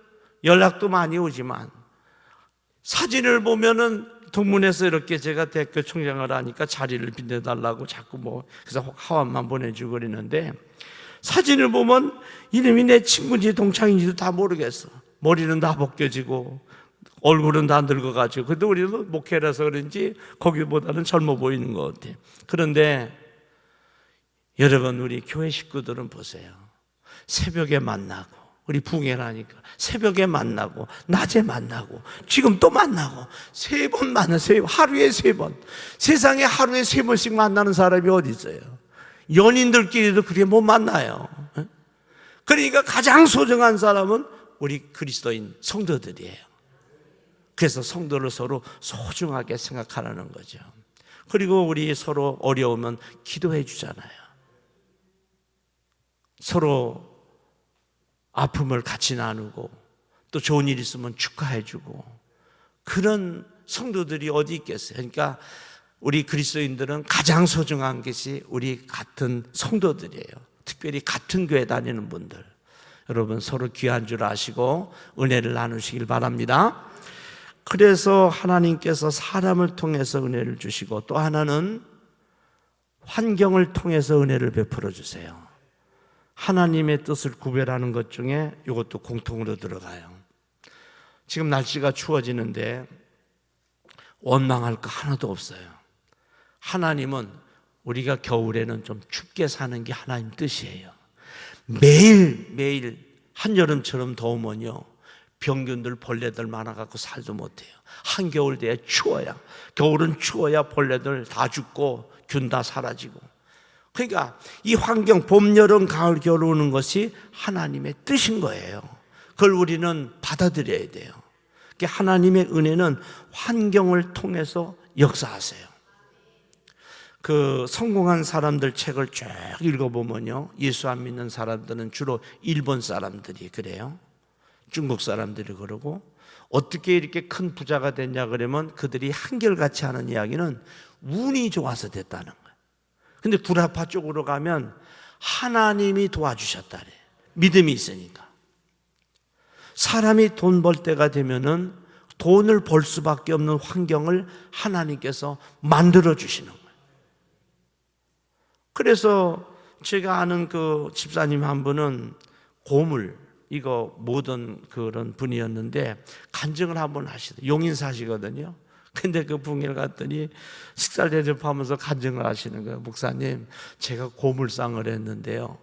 연락도 많이 오지만 사진을 보면은 동문에서 이렇게 제가 대학교 총장을 하니까 자리를 빛내달라고 자꾸 그래서 하원만 보내주고 그러는데 사진을 보면 이름이 내 친구인지 동창인지도 다 모르겠어. 머리는 다 벗겨지고 얼굴은 다 늙어가지고. 근데 우리는 목회라서 그런지 거기보다는 젊어 보이는 것 같아요. 그런데 여러분, 우리 교회 식구들은 보세요. 새벽에 만나고, 우리 붕해라니까 새벽에 만나고 낮에 만나고 지금 또 만나고 3번 만나세요. 하루에 3번. 세상에 하루에 3번씩 만나는 사람이 어디 있어요? 연인들끼리도 그렇게 못 만나요. 그러니까 가장 소중한 사람은 우리 그리스도인 성도들이에요. 그래서 성도를 서로 소중하게 생각하라는 거죠. 그리고 우리 서로 어려우면 기도해 주잖아요. 서로 아픔을 같이 나누고 또 좋은 일 있으면 축하해 주고, 그런 성도들이 어디 있겠어요. 그러니까 우리 그리스도인들은 가장 소중한 것이 우리 같은 성도들이에요. 특별히 같은 교회 다니는 분들. 여러분, 서로 귀한 줄 아시고 은혜를 나누시길 바랍니다. 그래서 하나님께서 사람을 통해서 은혜를 주시고, 또 하나는 환경을 통해서 은혜를 베풀어 주세요. 하나님의 뜻을 구별하는 것 중에 이것도 공통으로 들어가요. 지금 날씨가 추워지는데 원망할 거 하나도 없어요. 하나님은 우리가 겨울에는 좀 춥게 사는 게 하나님 뜻이에요. 매일 한여름처럼 더우면요, 병균들, 벌레들 많아갖고 살도 못해요. 한겨울 돼야 추워야, 겨울은 추워야 벌레들 다 죽고 균 다 사라지고. 그러니까 이 환경, 봄, 여름, 가을, 겨울 오는 것이 하나님의 뜻인 거예요. 그걸 우리는 받아들여야 돼요. 하나님의 은혜는 환경을 통해서 역사하세요. 그 성공한 사람들 책을 쭉 읽어보면요, 예수 안 믿는 사람들은 주로 일본 사람들이 그래요. 중국 사람들이 그러고, 어떻게 이렇게 큰 부자가 됐냐 그러면 그들이 한결같이 하는 이야기는 운이 좋아서 됐다는 거예요. 근데 구라파 쪽으로 가면 하나님이 도와주셨다래. 믿음이 있으니까. 사람이 돈 벌 때가 되면은 돈을 벌 수밖에 없는 환경을 하나님께서 만들어 주시는 거예요. 그래서 제가 아는 그 집사님 한 분은 고물, 이거 모든 그런 분이었는데 간증을 한번 하시더라고요. 용인 사시거든요. 근데 그 분을 갔더니 식사를 대접하면서 간증을 하시는 거예요. 목사님, 제가 고물상을 했는데요,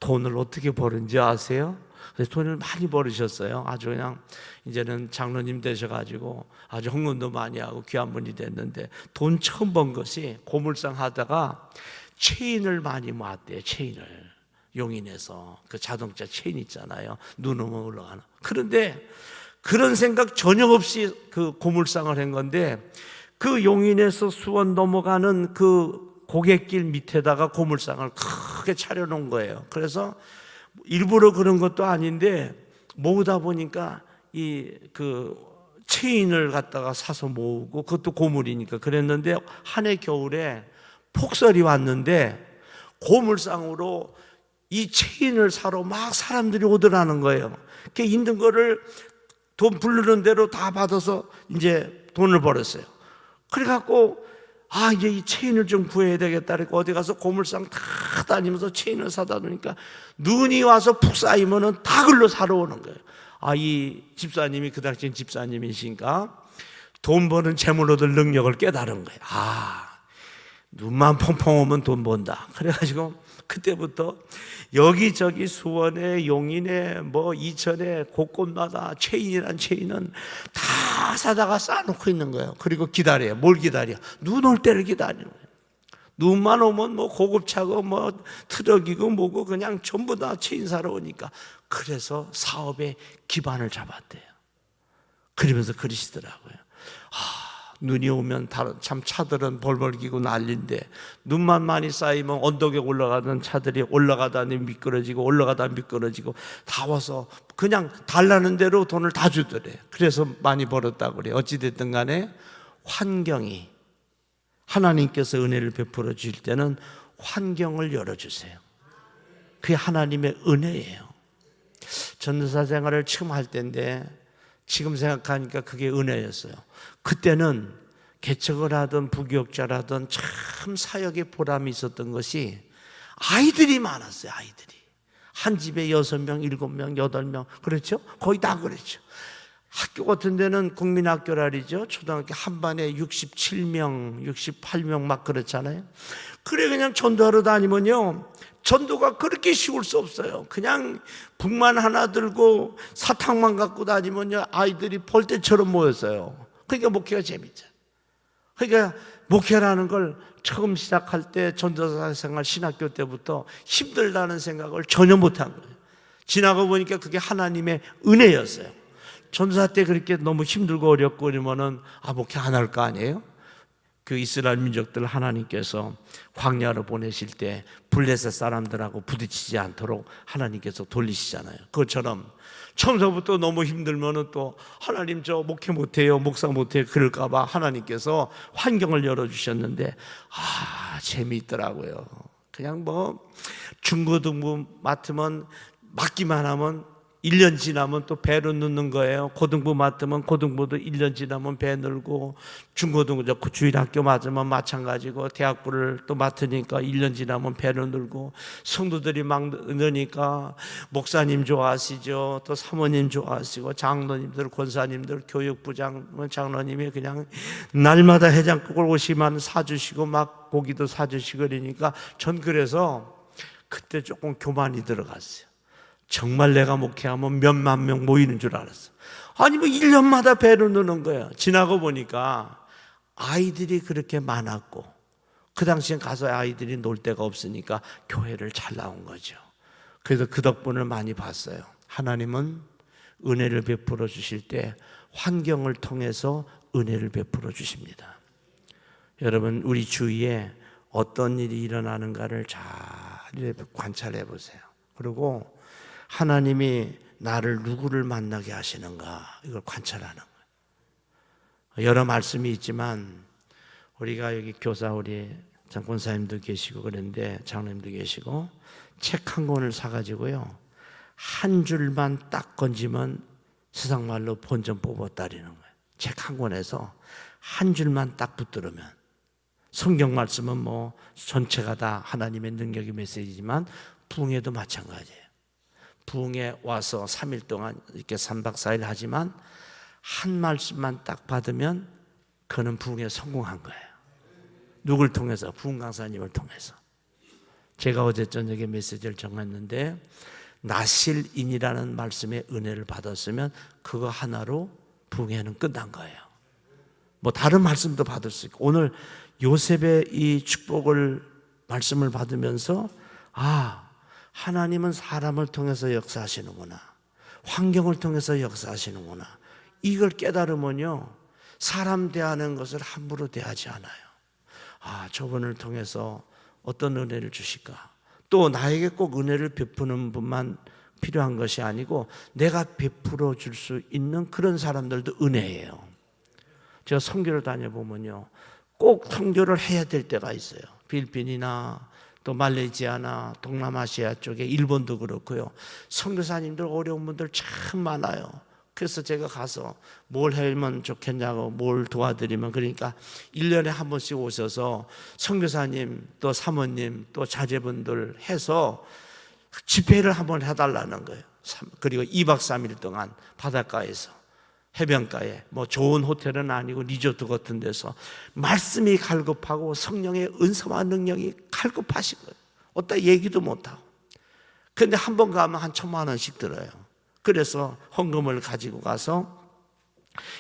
돈을 어떻게 버는지 아세요? 그래서 돈을 많이 벌으셨어요. 아주 그냥 이제는 장로님 되셔가지고 아주 헌금도 많이 하고 귀한 분이 됐는데, 돈 처음 번 것이 고물상 하다가 체인을 많이 모았대요. 체인을 용인에서 그 자동차 체인 있잖아요. 눈 오면 올라가는. 그런데 그런 생각 전혀 없이 그 고물상을 한 건데, 그 용인에서 수원 넘어가는 그 고갯길 밑에다가 고물상을 크게 차려놓은 거예요. 그래서 일부러 그런 것도 아닌데 모으다 보니까 이 그 체인을 갖다가 사서 모으고, 그것도 고물이니까 그랬는데, 한 해 겨울에 폭설이 왔는데 고물상으로 이 체인을 사러 막 사람들이 오더라는 거예요. 그 있는 거를 돈 부르는 대로 다 받아서 이제 돈을 벌었어요. 그래갖고 이제 이 체인을 좀 구해야 되겠다. 그러니까 어디 가서 고물상 다 다니면서 체인을 사다 놓으니까 눈이 와서 푹 쌓이면은 다 글로 사러 오는 거예요. 이 집사님이 그 당시엔 집사님이시니까 돈 버는 재물 얻을 능력을 깨달은 거예요. 눈만 펑펑 오면 돈 번다. 그래가지고 그때부터 여기저기 수원에, 용인에, 뭐 이천에 곳곳마다 체인이란 체인은 다 사다가 쌓아놓고 있는 거예요. 그리고 기다려요. 뭘 기다려? 눈 올 때를 기다리는 거예요. 눈만 오면 뭐 고급차고 뭐 트럭이고 뭐고 그냥 전부 다 체인 사러 오니까. 그래서 사업의 기반을 잡았대요. 그러면서 그러시더라고요. 눈이 오면 참 차들은 벌벌 기고 난리인데, 눈만 많이 쌓이면 언덕에 올라가던 차들이 올라가다니 미끄러지고 올라가다 미끄러지고 다 와서 그냥 달라는 대로 돈을 다 주더래요. 그래서 많이 벌었다고 그래요. 어찌됐든 간에 환경이, 하나님께서 은혜를 베풀어 주실 때는 환경을 열어주세요. 그게 하나님의 은혜예요. 전도사 생활을 처음 할 때인데 지금 생각하니까 그게 은혜였어요. 그때는 개척을 하던 부교육자라던 참 사역의 보람이 있었던 것이 아이들이 많았어요. 아이들이 한 집에 6명, 7명, 8명, 그렇죠? 거의 다 그랬죠. 학교 같은 데는 국민학교랄이죠. 초등학교 한 반에 67명, 68명 막 그렇잖아요. 그래 그냥 전도하러 다니면요, 전도가 그렇게 쉬울 수 없어요. 그냥 북만 하나 들고 사탕만 갖고 다니면요, 아이들이 벌떼처럼 모였어요. 그러니까 목회가 재밌죠. 그러니까 목회라는 걸 처음 시작할 때 전도사 생활 신학교 때부터 힘들다는 생각을 전혀 못한 거예요. 지나고 보니까 그게 하나님의 은혜였어요. 전도사 때 그렇게 너무 힘들고 어렵고 그러면은 목회 안 할 거 아니에요? 그 이스라엘 민족들 하나님께서 광야로 보내실 때 블레셋 사람들하고 부딪히지 않도록 하나님께서 돌리시잖아요. 그것처럼 처음서부터 너무 힘들면은 또 하나님 저 목회 못해요, 목사 못해요 그럴까봐 하나님께서 환경을 열어주셨는데 재미있더라고요. 그냥 뭐 중고등부 맡으면 맡기만 하면 1년 지나면 또 배로 넣는 거예요. 고등부 맡으면 고등부도 1년 지나면 배 늘고, 중고등부 주일학교 맞으면 마찬가지고, 대학부를 또 맡으니까 1년 지나면 배로 늘고, 성도들이 막 늘으니까 목사님 좋아하시죠. 또 사모님 좋아하시고, 장로님들, 권사님들, 교육부장, 장로님이 그냥 날마다 해장국을 오시면 사주시고 막 고기도 사주시고 그러니까 전 그래서 그때 조금 교만이 들어갔어요. 정말 내가 목회하면 몇만 명 모이는 줄 알았어. 아니 뭐 1년마다 배로 느는 거야. 지나고 보니까 아이들이 그렇게 많았고, 그 당시엔 가서 아이들이 놀 데가 없으니까 교회를 잘 나온 거죠. 그래서 그 덕분을 많이 봤어요. 하나님은 은혜를 베풀어 주실 때 환경을 통해서 은혜를 베풀어 주십니다. 여러분, 우리 주위에 어떤 일이 일어나는가를 잘 관찰해 보세요. 그리고 하나님이 나를 누구를 만나게 하시는가 이걸 관찰하는 거예요. 여러 말씀이 있지만 우리가 여기 교사 우리 장권사님도 계시고 그런데 장로님도 계시고 책 한 권을 사가지고요 한 줄만 딱 건지면 세상 말로 본전 뽑았다리는 거예요. 책 한 권에서 한 줄만 딱 붙들으면 성경 말씀은 뭐 전체가 다 하나님의 능력의 메시지지만 부흥회도 마찬가지예요. 부흥회 와서 3일 동안 이렇게 3박 4일 하지만 한 말씀만 딱 받으면 그는 부흥회에 성공한 거예요. 누굴 통해서? 부흥 강사님을 통해서. 제가 어제 저녁에 메시지를 정했는데 나실인이라는 말씀의 은혜를 받았으면 그거 하나로 부흥회는 끝난 거예요. 뭐 다른 말씀도 받을 수 있고 오늘 요셉의 이 축복을 말씀을 받으면서 하나님은 사람을 통해서 역사하시는구나. 환경을 통해서 역사하시는구나. 이걸 깨달으면요 사람 대하는 것을 함부로 대하지 않아요. 저분을 통해서 어떤 은혜를 주실까? 또 나에게 꼭 은혜를 베푸는 분만 필요한 것이 아니고 내가 베풀어 줄 수 있는 그런 사람들도 은혜예요. 제가 선교를 다녀보면요 꼭 선교를 해야 될 때가 있어요. 필리핀이나 또 말레이시아나 동남아시아 쪽에 일본도 그렇고요 선교사님들 어려운 분들 참 많아요. 그래서 제가 가서 뭘 하면 좋겠냐고 뭘 도와드리면 그러니까 1년에 한 번씩 오셔서 선교사님 또 사모님 또 자제분들 해서 집회를 한번 해달라는 거예요. 그리고 2박 3일 동안 바닷가에서 해변가에 뭐 좋은 호텔은 아니고 리조트 같은 데서 말씀이 갈급하고 성령의 은사와 능력이 갈급하신 거예요. 어디다 얘기도 못하고. 그런데 한 번 가면 한 1,000만 원씩 들어요. 그래서 헌금을 가지고 가서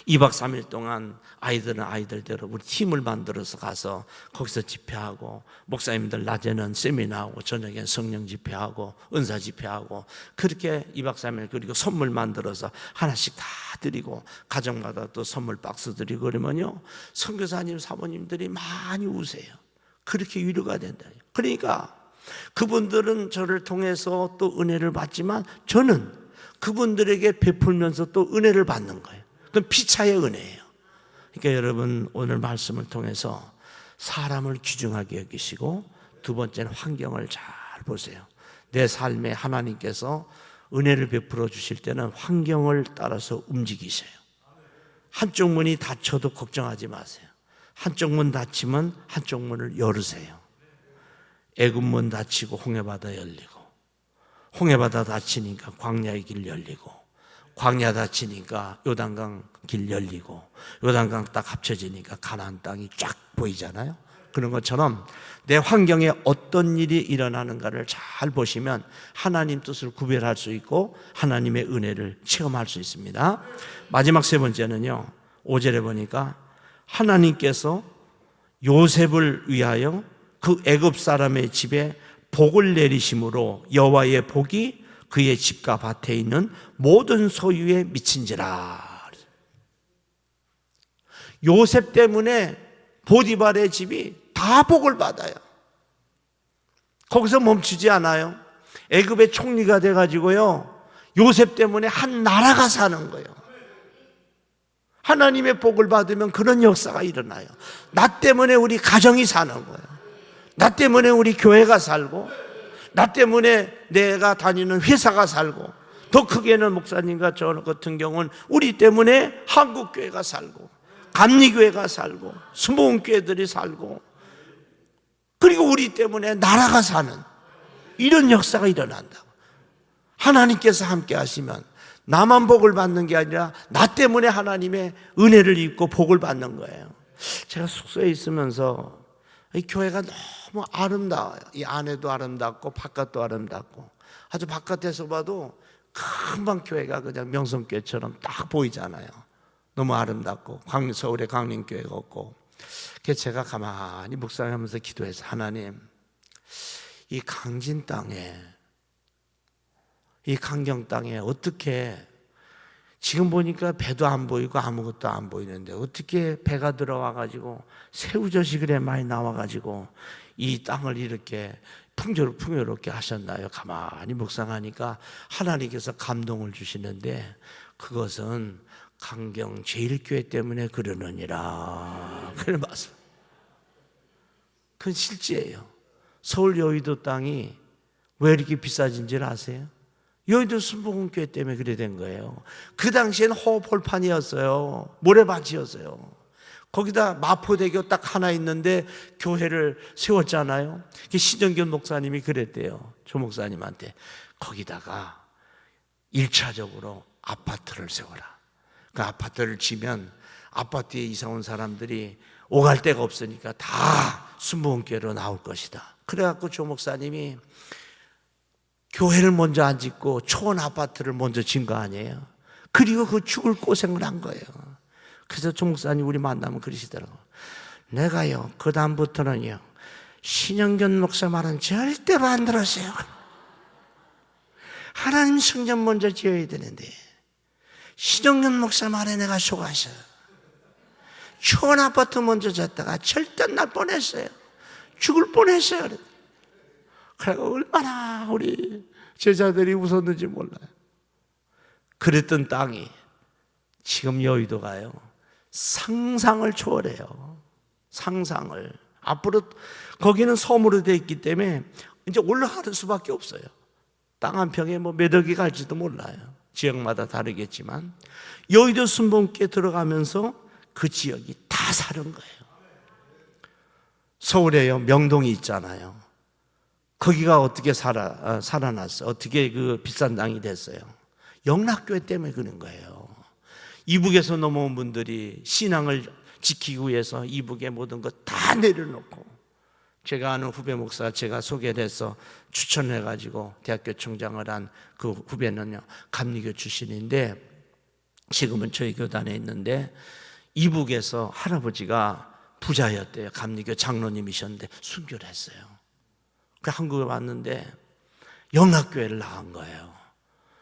2박 3일 동안 아이들은 아이들대로 우리 팀을 만들어서 가서 거기서 집회하고 목사님들 낮에는 세미나하고 저녁엔 성령 집회하고 은사 집회하고 그렇게 2박 3일 그리고 선물 만들어서 하나씩 다 드리고 가정마다 또 선물 박스 드리고 그러면요 선교사님 사모님들이 많이 우세요. 그렇게 위로가 된다. 그러니까 그분들은 저를 통해서 또 은혜를 받지만 저는 그분들에게 베풀면서 또 은혜를 받는 거예요. 그건 피차의 은혜예요. 그러니까 여러분 오늘 말씀을 통해서 사람을 귀중하게 여기시고 두 번째는 환경을 잘 보세요. 내 삶에 하나님께서 은혜를 베풀어 주실 때는 환경을 따라서 움직이셔요. 한쪽 문이 닫혀도 걱정하지 마세요. 한쪽 문 닫히면 한쪽 문을 열으세요. 애굽문 닫히고 홍해바다 열리고 홍해바다 닫히니까 광야의 길 열리고 광야 닫히니까 요단강 길 열리고 요단강 딱 합쳐지니까 가나안 땅이 쫙 보이잖아요. 그런 것처럼 내 환경에 어떤 일이 일어나는가를 잘 보시면 하나님 뜻을 구별할 수 있고 하나님의 은혜를 체험할 수 있습니다. 마지막 세 번째는요 5절에 보니까 하나님께서 요셉을 위하여 그 애굽 사람의 집에 복을 내리심으로 여호와의 복이 그의 집과 밭에 있는 모든 소유에 미친지라. 요셉 때문에 보디발의 집이 다 복을 받아요. 거기서 멈추지 않아요. 애굽의 총리가 돼가지고요 요셉 때문에 한 나라가 사는 거예요. 하나님의 복을 받으면 그런 역사가 일어나요. 나 때문에 우리 가정이 사는 거예요. 나 때문에 우리 교회가 살고 나 때문에 내가 다니는 회사가 살고 더 크게는 목사님과 저 같은 경우는 우리 때문에 한국교회가 살고 감리교회가 살고 수목원교회들이 살고 그리고 우리 때문에 나라가 사는 이런 역사가 일어난다고. 하나님께서 함께 하시면 나만 복을 받는 게 아니라 나 때문에 하나님의 은혜를 입고 복을 받는 거예요. 제가 숙소에 있으면서 이 교회가 너무 아름다워요. 이 안에도 아름답고 바깥도 아름답고 아주 바깥에서 봐도 금방 교회가 그냥 명성교회처럼 딱 보이잖아요. 너무 아름답고 서울에 강림교회가 없고 그래서 제가 가만히 묵상하면서 기도해서 하나님 이 강진 땅에 이 강경 땅에 어떻게 지금 보니까 배도 안 보이고 아무것도 안 보이는데 어떻게 배가 들어와가지고 새우젓이 그래 많이 나와가지고 이 땅을 이렇게 풍요롭게 하셨나요? 가만히 묵상하니까 하나님께서 감동을 주시는데 그것은 강경 제1교회 때문에 그러느니라. 그런 말씀. 그건 실제예요. 서울 여의도 땅이 왜 이렇게 비싸진지를 아세요? 여의도 순복음교회 때문에 그래 된 거예요. 그 당시엔 호흡홀판이었어요. 모래밭이었어요. 거기다 마포대교 딱 하나 있는데 교회를 세웠잖아요. 신정균 목사님이 그랬대요. 조 목사님한테. 거기다가 1차적으로 아파트를 세워라. 그 아파트를 지면 아파트에 이사 온 사람들이 오갈 데가 없으니까 다 순복음교회로 나올 것이다. 그래갖고 조 목사님이 교회를 먼저 안 짓고 초원 아파트를 먼저 진 거 아니에요. 그리고 그 죽을 고생을 한 거예요. 그래서 조 목사님 우리 만나면 그러시더라고요. 내가요 그 다음부터는요 신영균 목사 말은 절대로 안 들었어요. 하나님 성전 먼저 지어야 되는데 신영균 목사 말에 내가 속아서 초원 아파트 먼저 졌다가 절단 날 뻔했어요. 죽을 뻔했어요. 그래서 얼마나 우리 제자들이 웃었는지 몰라요. 그랬던 땅이 지금 여의도가요 상상을 초월해요. 상상을. 앞으로 거기는 섬으로 되어 있기 때문에 이제 올라가는 수밖에 없어요. 땅 한 평에 뭐 몇 억이 갈지도 몰라요. 지역마다 다르겠지만 여의도 순복음교회 들어가면서 그 지역이 다 사는 거예요. 서울에요 명동이 있잖아요. 거기가 어떻게 살아났어요? 어떻게 그 비싼 땅이 됐어요? 영락교회 때문에 그런 거예요. 이북에서 넘어온 분들이 신앙을 지키기 위해서 이북의 모든 것 다 내려놓고, 제가 아는 후배 목사 제가 소개를 해서 추천해가지고 대학교 총장을 한 그 후배는요 감리교 출신인데 지금은 저희 교단에 있는데 이북에서 할아버지가 부자였대요. 감리교 장로님이셨는데 순교를 했어요. 그 한국에 왔는데 영락교회를 나간 거예요.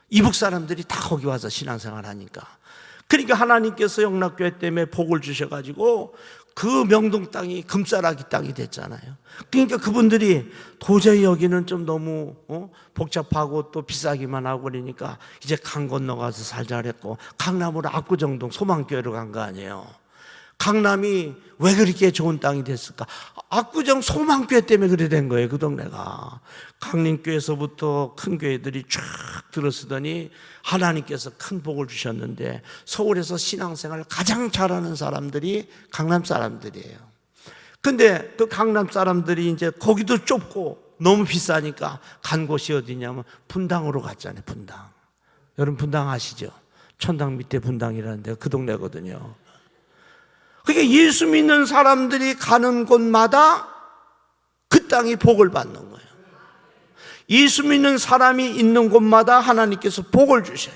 이북 사람들이 다 거기 와서 신앙생활 하니까. 그러니까 하나님께서 영락교회 때문에 복을 주셔가지고 그 명동 땅이 금싸라기 땅이 됐잖아요. 그러니까 그분들이 도저히 여기는 좀 너무 복잡하고 또 비싸기만 하고 그러니까 이제 강 건너가서 살자 그랬고 강남으로 압구정동 소망교회로 간 거 아니에요. 강남이 왜 그렇게 좋은 땅이 됐을까? 압구정 소망교회 때문에 그래 된 거예요. 그 동네가. 강림교회에서부터 큰 교회들이 쫙 들어서더니 하나님께서 큰 복을 주셨는데 서울에서 신앙생활을 가장 잘하는 사람들이 강남 사람들이에요. 근데 그 강남 사람들이 이제 거기도 좁고 너무 비싸니까 간 곳이 어디냐면 분당으로 갔잖아요. 분당. 여러분 분당 아시죠? 천당 밑에 분당이라는 데가 그 동네거든요. 그러니까 예수 믿는 사람들이 가는 곳마다 그 땅이 복을 받는 거예요. 예수 믿는 사람이 있는 곳마다 하나님께서 복을 주셔요.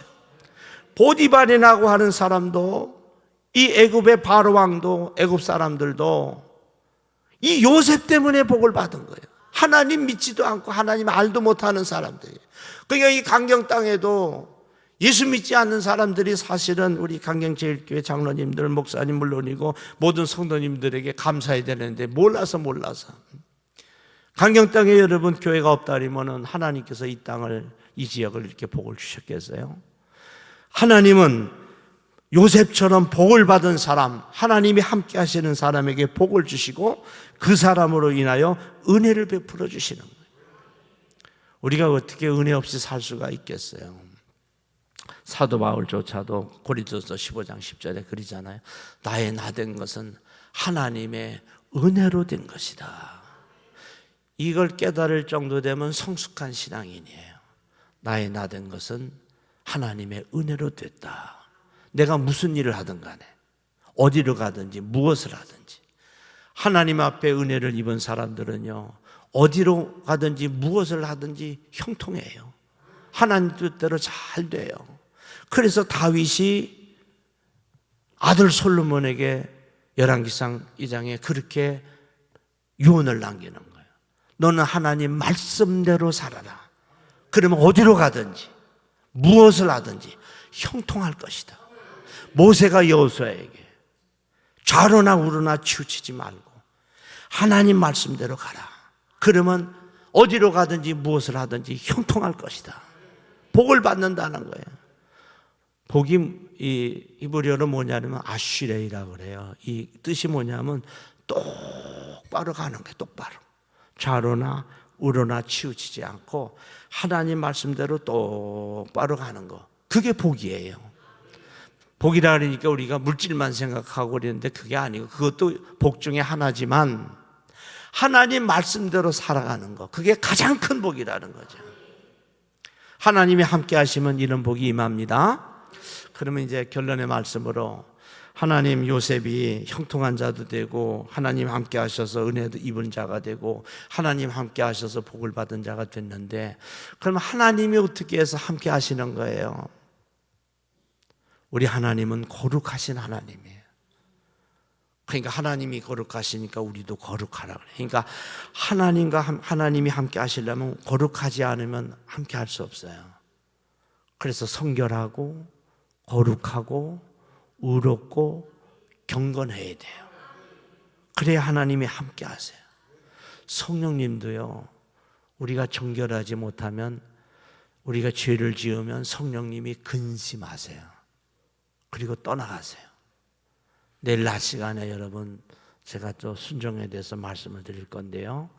보디발이라고 하는 사람도, 이 애굽의 바로 왕도, 애굽 사람들도 이 요셉 때문에 복을 받은 거예요. 하나님 믿지도 않고 하나님 알도 못하는 사람들이에요. 그러니까 이 강경 땅에도 예수 믿지 않는 사람들이 사실은 우리 강경제일교회 장로님들, 목사님 물론이고 모든 성도님들에게 감사해야 되는데 몰라서 강경 땅에 여러분 교회가 없다면 하나님께서 이 땅을, 이 지역을 이렇게 복을 주셨겠어요? 하나님은 요셉처럼 복을 받은 사람, 하나님이 함께 하시는 사람에게 복을 주시고 그 사람으로 인하여 은혜를 베풀어 주시는 거예요. 우리가 어떻게 은혜 없이 살 수가 있겠어요? 사도 바울조차도 고린도서 15장 10절에 그러잖아요. 나의 나된 것은 하나님의 은혜로 된 것이다. 이걸 깨달을 정도 되면 성숙한 신앙인이에요. 나의 나된 것은 하나님의 은혜로 됐다. 내가 무슨 일을 하든 간에 어디로 가든지 무엇을 하든지 하나님 앞에 은혜를 입은 사람들은요 어디로 가든지 무엇을 하든지 형통해요. 하나님 뜻대로 잘 돼요. 그래서 다윗이 아들 솔로몬에게 열왕기상 2장에 그렇게 유언을 남기는 거예요. 너는 하나님 말씀대로 살아라. 그러면 어디로 가든지 무엇을 하든지 형통할 것이다. 모세가 여호수아에게 좌로나 우로나 치우치지 말고 하나님 말씀대로 가라. 그러면 어디로 가든지 무엇을 하든지 형통할 것이다. 복을 받는다는 거예요. 복이 이 히브리어로 뭐냐면 아슈레이라고 그래요. 이 뜻이 뭐냐면 똑바로 가는 거예요. 똑바로. 좌로나 우로나 치우치지 않고 하나님 말씀대로 똑바로 가는 거. 그게 복이에요. 복이라 그러니까 우리가 물질만 생각하고 그러는데 그게 아니고 그것도 복 중에 하나지만 하나님 말씀대로 살아가는 거. 그게 가장 큰 복이라는 거죠. 하나님이 함께 하시면 이런 복이 임합니다. 그러면 이제 결론의 말씀으로 하나님 요셉이 형통한 자도 되고 하나님 함께 하셔서 은혜도 입은 자가 되고 하나님 함께 하셔서 복을 받은 자가 됐는데 그럼 하나님이 어떻게 해서 함께 하시는 거예요? 우리 하나님은 거룩하신 하나님이에요. 그러니까 하나님이 거룩하시니까 우리도 거룩하라 그래요. 그러니까 하나님이 함께 하시려면 거룩하지 않으면 함께 할 수 없어요. 그래서 성결하고 거룩하고 의롭고 경건해야 돼요. 그래야 하나님이 함께 하세요. 성령님도요, 우리가 정결하지 못하면 우리가 죄를 지으면 성령님이 근심하세요. 그리고 떠나가세요. 내일 낮 시간에 여러분 제가 또 순종에 대해서 말씀을 드릴 건데요,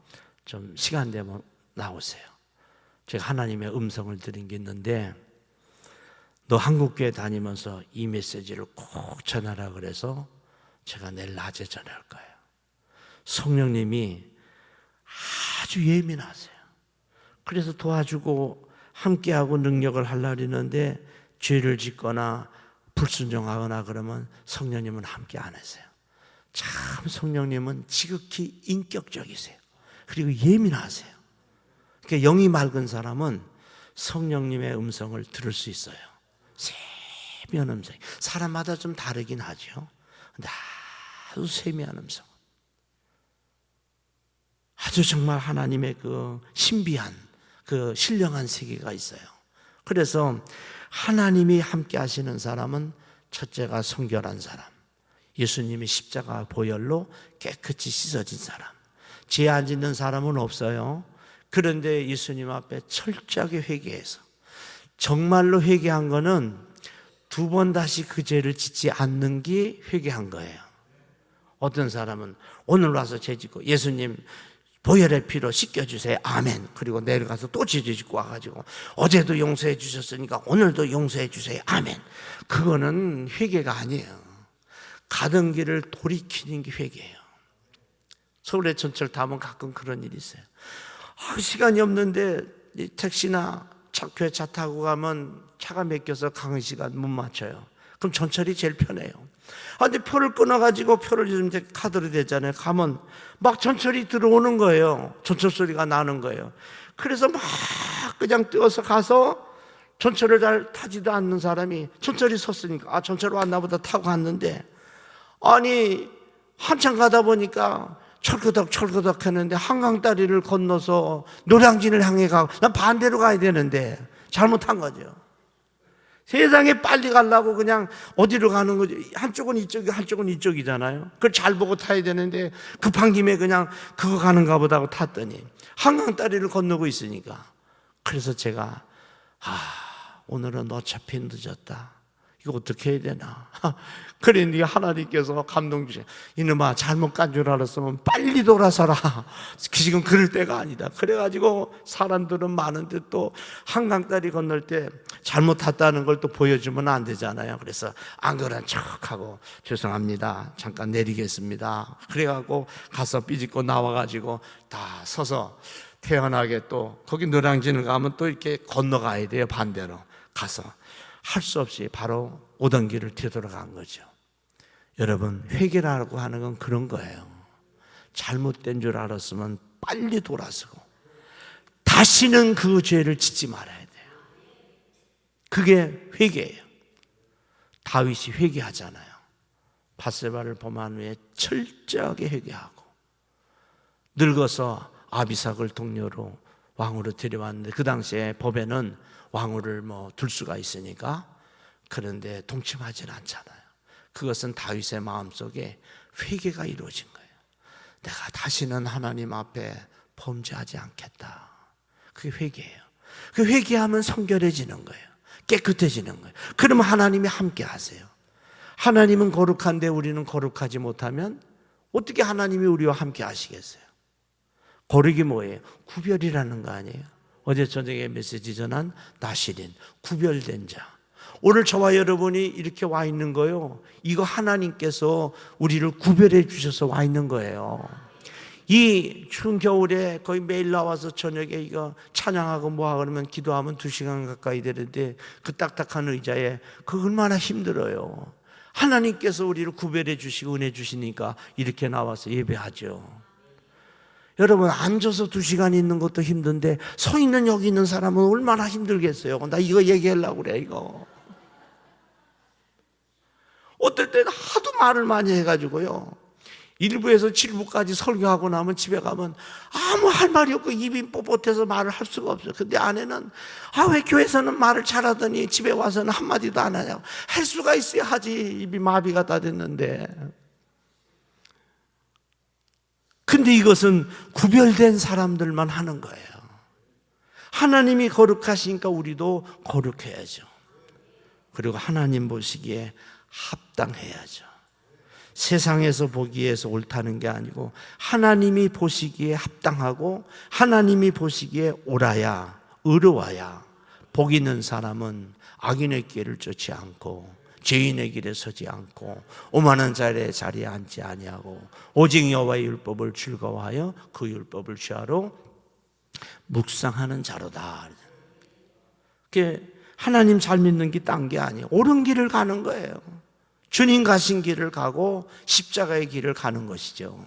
좀 시간 되면 나오세요. 제가 하나님의 음성을 드린 게 있는데 너 한국교회 다니면서 이 메시지를 꼭 전하라 그래서 제가 내일 낮에 전할 거예요. 성령님이 아주 예민하세요. 그래서 도와주고 함께하고 능력을 하려고 했는데 죄를 짓거나 불순종하거나 그러면 성령님은 함께 안 하세요. 참 성령님은 지극히 인격적이세요. 그리고 예민하세요. 그러니까 영이 맑은 사람은 성령님의 음성을 들을 수 있어요. 세미한 음성. 사람마다 좀 다르긴 하죠. 근데 아주 세미한 음성. 아주 정말 하나님의 그 신비한 그 신령한 세계가 있어요. 그래서 하나님이 함께 하시는 사람은 첫째가 성결한 사람, 예수님이 십자가 보혈로 깨끗이 씻어진 사람, 죄 안 짓는 사람은 없어요. 그런데 예수님 앞에 철저하게 회개해서 정말로 회개한 거는 두 번 다시 그 죄를 짓지 않는 게 회개한 거예요. 어떤 사람은 오늘 와서 죄 짓고 예수님 보혈의 피로 씻겨주세요. 아멘. 그리고 내려가서 또 죄 짓고 와가지고 어제도 용서해 주셨으니까 오늘도 용서해 주세요. 아멘. 그거는 회개가 아니에요. 가던 길을 돌이키는 게 회개예요. 서울에 전철 타면 가끔 그런 일이 있어요. 시간이 없는데 택시나 교회 차 타고 가면 차가 막혀서 강의 시간 못 맞춰요. 그럼 전철이 제일 편해요. 근데 표를 끊어가지고 표를 좀 이제 카드로 되잖아요. 가면 막 전철이 들어오는 거예요. 전철 소리가 나는 거예요. 그래서 막 그냥 뛰어서 가서 전철을 잘 타지도 않는 사람이 전철이 섰으니까 전철 왔나 보다 타고 갔는데 아니 한참 가다 보니까 철거덕 했는데 한강다리를 건너서 노량진을 향해 가고 난 반대로 가야 되는데 잘못한 거죠. 세상에 빨리 가려고 그냥 어디로 가는 거지. 한쪽은 이쪽이 한쪽은 이쪽이잖아요. 그걸 잘 보고 타야 되는데 급한 김에 그냥 그거 가는가 보다 하고 탔더니 한강다리를 건너고 있으니까. 그래서 제가 오늘은 어차피 늦었다. 이거 어떻게 해야 되나. 그러니 하나님께서 감동 주셔. 이놈아 잘못 간 줄 알았으면 빨리 돌아서라. 지금 그럴 때가 아니다. 그래가지고 사람들은 많은데 또 한강다리 건널 때 잘못 탔다는 걸 또 보여주면 안 되잖아요. 그래서 안 그런 척하고 죄송합니다. 잠깐 내리겠습니다. 그래가지고 가서 삐짓고 나와가지고 다 서서 태연하게 또 거기 노량진을 가면 또 이렇게 건너가야 돼요. 반대로 가서 할 수 없이 바로 오던 길을 되돌아간 거죠. 여러분 회개라고 하는 건 그런 거예요. 잘못된 줄 알았으면 빨리 돌아서고 다시는 그 죄를 짓지 말아야 돼요. 그게 회개예요. 다윗이 회개하잖아요. 밧세바를 범한 후에 철저하게 회개하고 늙어서 아비삭을 동료로 왕으로 데려왔는데 그 당시에 법에는 왕후를 둘 수가 있으니까 그런데 동침하지는 않잖아요. 그것은 다윗의 마음속에 회개가 이루어진 거예요. 내가 다시는 하나님 앞에 범죄하지 않겠다. 그게 회개예요. 그 회개하면 성결해지는 거예요. 깨끗해지는 거예요. 그러면 하나님이 함께 하세요. 하나님은 거룩한데 우리는 거룩하지 못하면 어떻게 하나님이 우리와 함께 하시겠어요? 거룩이 뭐예요? 구별이라는 거 아니에요? 어제 저녁에 메시지 전한 나시린, 구별된 자. 오늘 저와 여러분이 이렇게 와 있는 거요, 이거 하나님께서 우리를 구별해 주셔서 와 있는 거예요. 이 추운 겨울에 거의 매일 나와서 저녁에 이거 찬양하고 뭐하고 그러면 기도하면 2시간 가까이 되는데 그 딱딱한 의자에 그 얼마나 힘들어요. 하나님께서 우리를 구별해 주시고 은혜 주시니까 이렇게 나와서 예배하죠. 여러분, 앉아서 2시간 있는 것도 힘든데 서 있는 여기 있는 사람은 얼마나 힘들겠어요. 나 이거 얘기하려고 그래. 이거 어떨 때는 하도 말을 많이 해가지고요, 1부에서 7부까지 설교하고 나면 집에 가면 아무 할 말이 없고 입이 뻣뻣해서 말을 할 수가 없어요. 근데 아내는 왜 교회에서는 말을 잘하더니 집에 와서는 한마디도 안 하냐고. 할 수가 있어야 하지. 입이 마비가 다 됐는데. 근데 이것은 구별된 사람들만 하는 거예요. 하나님이 거룩하시니까 우리도 거룩해야죠. 그리고 하나님 보시기에 합당해야죠. 세상에서 보기에서 옳다는 게 아니고 하나님이 보시기에 합당하고 하나님이 보시기에 옳아야, 의로워야 복 있는 사람은 악인의 길을 쫓지 않고 죄인의 길에 서지 않고 오만한 자리에 앉지 아니하고 오직 여호와의 율법을 즐거워하여 그 율법을 주야로 묵상하는 자로다. 그게 하나님 잘 믿는 게 딴 게 아니에요. 옳은 길을 가는 거예요. 주님 가신 길을 가고 십자가의 길을 가는 것이죠.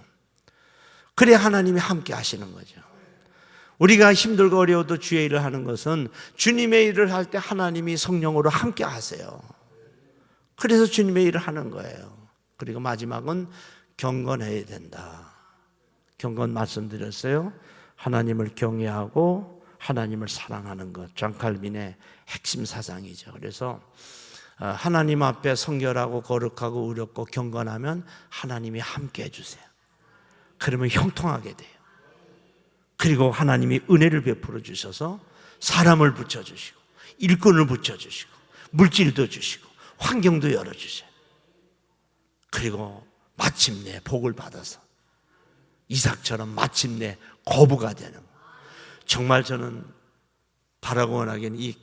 그래 하나님이 함께 하시는 거죠. 우리가 힘들고 어려워도 주의 일을 하는 것은 주님의 일을 할 때 하나님이 성령으로 함께 하세요. 그래서 주님의 일을 하는 거예요. 그리고 마지막은 경건해야 된다. 경건 말씀드렸어요. 하나님을 경외하고 하나님을 사랑하는 것, 존 칼빈의 핵심 사상이죠. 그래서 하나님 앞에 성결하고 거룩하고 의롭고 경건하면 하나님이 함께 해주세요. 그러면 형통하게 돼요. 그리고 하나님이 은혜를 베풀어 주셔서 사람을 붙여주시고 일꾼을 붙여주시고 물질도 주시고 환경도 열어주세요. 그리고 마침내 복을 받아서 이삭처럼 마침내 거부가 되는 거예요. 정말 저는 바라고 원하기는 이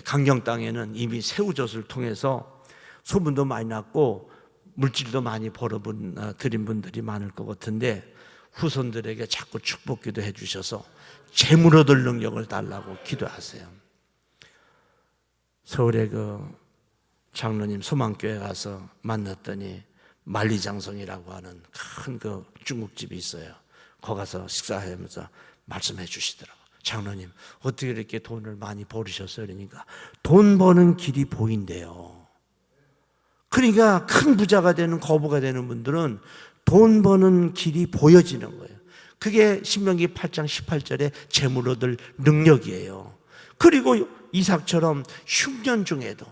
강경 땅에는 이미 새우젓을 통해서 소문도 많이 났고 물질도 많이 벌어들인 분들이 많을 것 같은데 후손들에게 자꾸 축복기도 해주셔서 재물 얻을 능력을 달라고 기도하세요. 서울에 그 장로님 소망교회 가서 만났더니 만리장성이라고 하는 큰 그 중국집이 있어요. 거기 가서 식사하면서 말씀해 주시더라고요. 장로님 어떻게 이렇게 돈을 많이 벌으셨어요? 그러니까 돈 버는 길이 보인대요. 그러니까 큰 부자가 되는 거부가 되는 분들은 돈 버는 길이 보여지는 거예요. 그게 신명기 8장 18절에 재물 얻을 능력이에요. 그리고 이삭처럼 흉년 중에도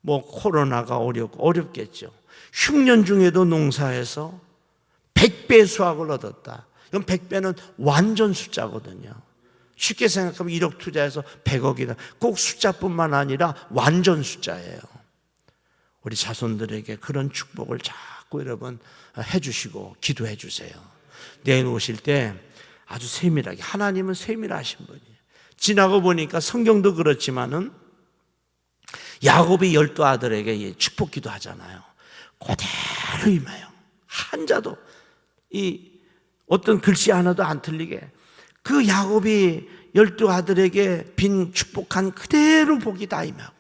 뭐 코로나가 어렵겠죠. 흉년 중에도 농사해서 100배 수확을 얻었다. 이건 100배는 완전 숫자거든요. 쉽게 생각하면 1억 투자해서 100억이다. 꼭 숫자뿐만 아니라 완전 숫자예요. 우리 자손들에게 그런 축복을 자꾸 여러분 해주시고 기도해 주세요. 내일 오실 때 아주 세밀하게, 하나님은 세밀하신 분이에요. 지나고 보니까 성경도 그렇지만은 야곱이 12아들에게 축복 기도하잖아요. 그대로 임해요. 한자도 이 어떤 글씨 하나도 안 틀리게 그 야곱이 12아들에게 빈 축복한 그대로 복이 다 임하고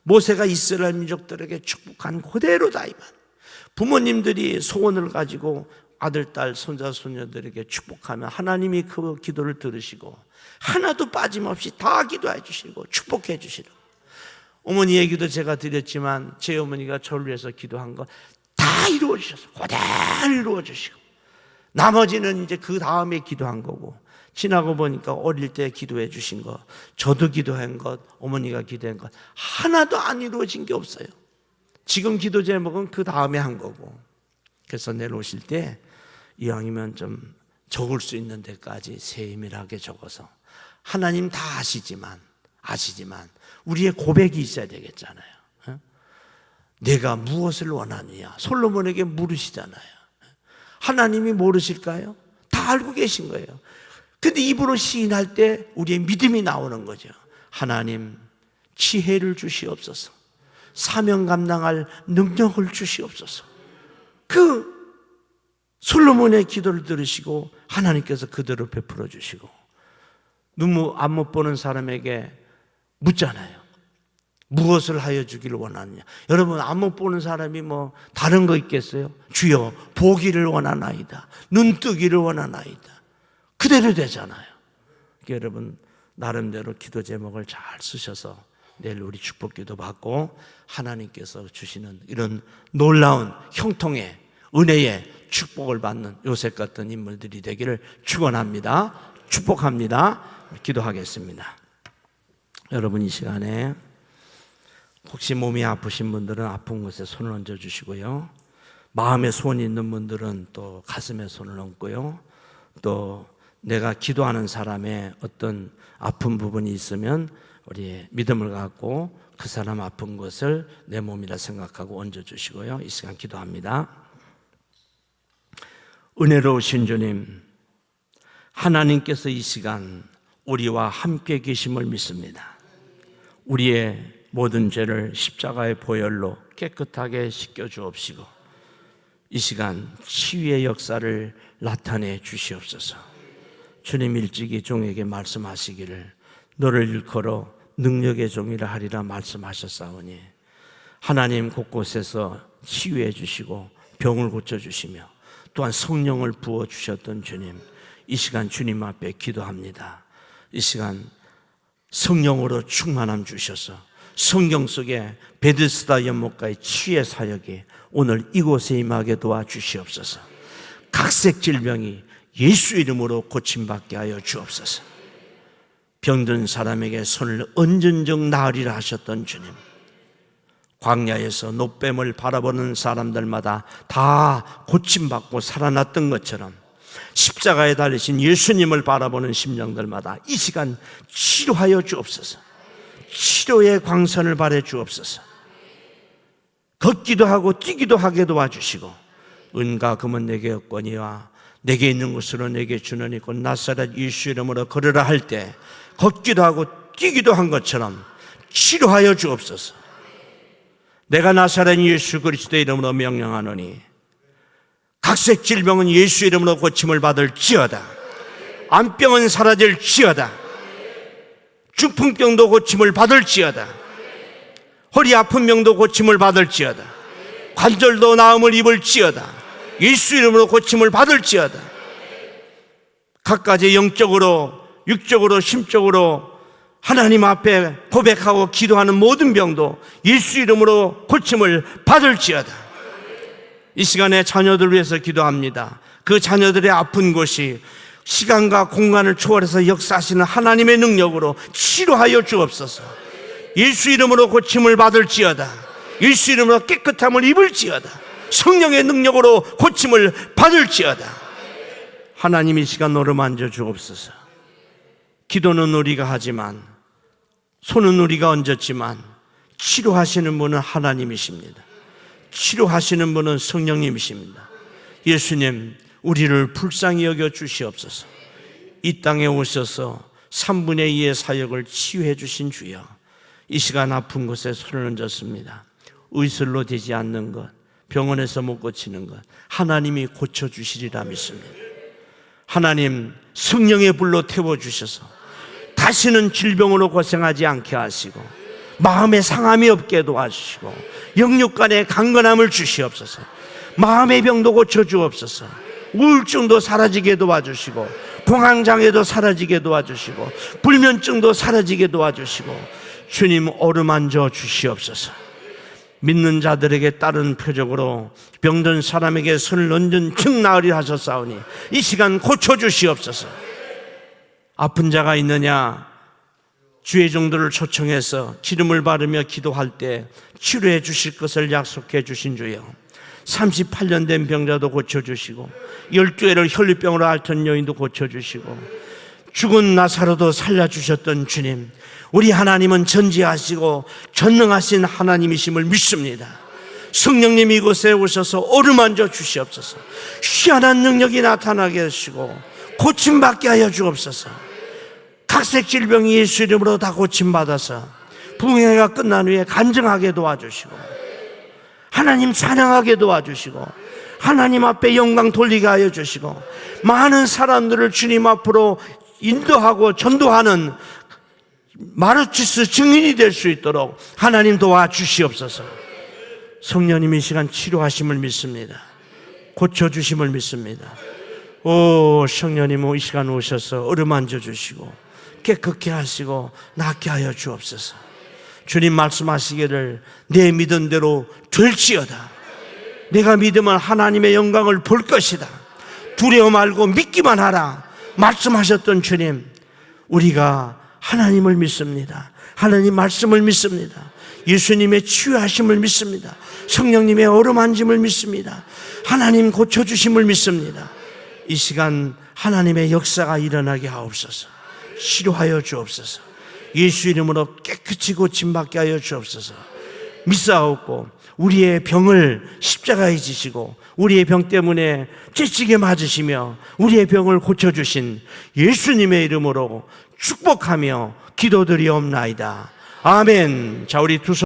모세가 이스라엘 민족들에게 축복한 그대로 다 임하는, 부모님들이 소원을 가지고 아들, 딸, 손자, 손녀들에게 축복하면 하나님이 그 기도를 들으시고 하나도 빠짐없이 다 기도해 주시고 축복해 주시고, 어머니 얘기도 제가 드렸지만 제 어머니가 저를 위해서 기도한 거 다 이루어 주셔서 그대로 이루어 주시고 나머지는 이제 그 다음에 기도한 거고 지나고 보니까 어릴 때 기도해 주신 것, 저도 기도한 것, 어머니가 기도한 것 하나도 안 이루어진 게 없어요. 지금 기도 제목은 그 다음에 한 거고. 그래서 내일 오실 때 이왕이면 좀 적을 수 있는 데까지 세밀하게 적어서 하나님 다 아시지만 우리의 고백이 있어야 되겠잖아요. 내가 무엇을 원하느냐 솔로몬에게 물으시잖아요. 하나님이 모르실까요? 다 알고 계신 거예요. 근데 입으로 시인할 때 우리의 믿음이 나오는 거죠. 하나님 지혜를 주시옵소서, 사명 감당할 능력을 주시옵소서. 그 솔로몬의 기도를 들으시고 하나님께서 그대로 베풀어 주시고, 눈 안 못 보는 사람에게 묻잖아요. 무엇을 하여 주기를 원하느냐. 여러분, 안 못 보는 사람이 뭐 다른 거 있겠어요? 주여 보기를 원하나이다, 눈 뜨기를 원하나이다. 그대로 되잖아요. 여러분, 나름대로 기도 제목을 잘 쓰셔서 내일 우리 축복기도 받고 하나님께서 주시는 이런 놀라운 형통의 은혜의 축복을 받는 요셉 같은 인물들이 되기를 축원합니다. 축복합니다. 기도하겠습니다. 여러분, 이 시간에 혹시 몸이 아프신 분들은 아픈 곳에 손을 얹어 주시고요, 마음에 소원이 있는 분들은 또 가슴에 손을 얹고요, 또 내가 기도하는 사람의 어떤 아픈 부분이 있으면 우리 믿음을 갖고 그 사람 아픈 것을 내 몸이라 생각하고 얹어 주시고요, 이 시간 기도합니다. 은혜로우신 주님, 하나님께서 이 시간 우리와 함께 계심을 믿습니다. 우리의 모든 죄를 십자가의 보혈로 깨끗하게 씻겨 주옵시고 이 시간 치유의 역사를 나타내 주시옵소서. 주님, 일찍이 종에게 말씀하시기를 너를 일컬어 능력의 종이라 하리라 말씀하셨사오니 하나님 곳곳에서 치유해 주시고 병을 고쳐주시며 또한 성령을 부어주셨던 주님, 이 시간 주님 앞에 기도합니다. 이 시간 성령으로 충만함 주셔서 성경 속에 베데스다 연못가의 치유의 사역이 오늘 이곳에 임하게 도와주시옵소서. 각색 질병이 예수 이름으로 고침받게 하여 주옵소서. 병든 사람에게 손을 얹은 적 나으리라 하셨던 주님, 광야에서 노뱀을 바라보는 사람들마다 다 고침받고 살아났던 것처럼 십자가에 달리신 예수님을 바라보는 심령들마다 이 시간 치료하여 주옵소서. 치료의 광선을 발해 주옵소서. 걷기도 하고 뛰기도 하게 도와주시고 은과 금은 내게 없거니와 내게 있는 것으로 내게 주노니 곧 나사렛 예수 이름으로 걸으라 할 때 걷기도 하고 뛰기도 한 것처럼 치료하여 주옵소서. 내가 나사렛 예수 그리스도의 이름으로 명령하노니 각색 질병은 예수 이름으로 고침을 받을지어다. 암병은 사라질지어다. 중풍병도 고침을 받을지어다. 허리 아픈 병도 고침을 받을지어다. 관절도 나음을 입을지어다. 예수 이름으로 고침을 받을지어다. 각가지 영적으로 육적으로 심적으로 하나님 앞에 고백하고 기도하는 모든 병도 예수 이름으로 고침을 받을지어다. 이 시간에 자녀들 위해서 기도합니다. 그 자녀들의 아픈 곳이 시간과 공간을 초월해서 역사하시는 하나님의 능력으로 치료하여 주옵소서. 예수 이름으로 고침을 받을지어다. 예수 이름으로 깨끗함을 입을지어다. 성령의 능력으로 고침을 받을지어다. 하나님, 이 시간 어루만져 주옵소서. 기도는 우리가 하지만, 손은 우리가 얹었지만 치료하시는 분은 하나님이십니다. 치료하시는 분은 성령님이십니다. 예수님, 우리를 불쌍히 여겨 주시옵소서. 이 땅에 오셔서 3분의 2의 사역을 치유해 주신 주여, 이 시간 아픈 곳에 손을 얹었습니다. 의술로 되지 않는 것, 병원에서 못 고치는 것 하나님이 고쳐주시리라 믿습니다. 하나님, 성령의 불로 태워주셔서 다시는 질병으로 고생하지 않게 하시고 마음에 상함이 없게 도와주시고 영육간에 강건함을 주시옵소서. 마음의 병도 고쳐주옵소서. 우울증도 사라지게 도와주시고 공황장애도 사라지게 도와주시고 불면증도 사라지게 도와주시고 주님, 어루만져 주시옵소서. 믿는 자들에게 따른 표적으로 병든 사람에게 손을 얹은 즉 나으리 하셨사오니 이 시간 고쳐주시옵소서. 아픈 자가 있느냐? 주의 종들을 초청해서 기름을 바르며 기도할 때 치료해 주실 것을 약속해 주신 주여, 38년 된 병자도 고쳐주시고 12회를 혈류병으로 앓던 여인도 고쳐주시고 죽은 나사로도 살려주셨던 주님, 우리 하나님은 전지하시고 전능하신 하나님이심을 믿습니다. 성령님 이곳에 오셔서 어루만져 주시옵소서. 희한한 능력이 나타나게 하시고 고침받게 하여 주옵소서. 각색 질병이 예수 이름으로 다 고침받아서 부흥회가 끝난 후에 간증하게 도와주시고 하나님 찬양하게 도와주시고 하나님 앞에 영광 돌리게 하여 주시고 많은 사람들을 주님 앞으로 인도하고 전도하는 마르치스 증인이 될 수 있도록 하나님 도와주시옵소서. 성령님 이 시간 치료하심을 믿습니다. 고쳐주심을 믿습니다. 오, 성령님 이 시간 오셔서 어루만져 주시고 깨끗게 하시고 낫게 하여 주옵소서. 주님 말씀하시기를 내 믿은 대로 될지어다. 내가 믿으면 하나님의 영광을 볼 것이다. 두려워 말고 믿기만 하라 말씀하셨던 주님, 우리가 하나님을 믿습니다. 하나님 말씀을 믿습니다. 예수님의 치유하심을 믿습니다. 성령님의 어루만짐을 믿습니다. 하나님 고쳐주심을 믿습니다. 이 시간 하나님의 역사가 일어나게 하옵소서. 치료하여 주옵소서. 예수 이름으로 깨끗이 고침받게 하여 주옵소서. 믿사옵고 우리의 병을 십자가에 지시고 우리의 병 때문에 찢기게 맞으시며 우리의 병을 고쳐주신 예수님의 이름으로 축복하며 기도드리옵나이다. 아멘. 자, 우리 두 손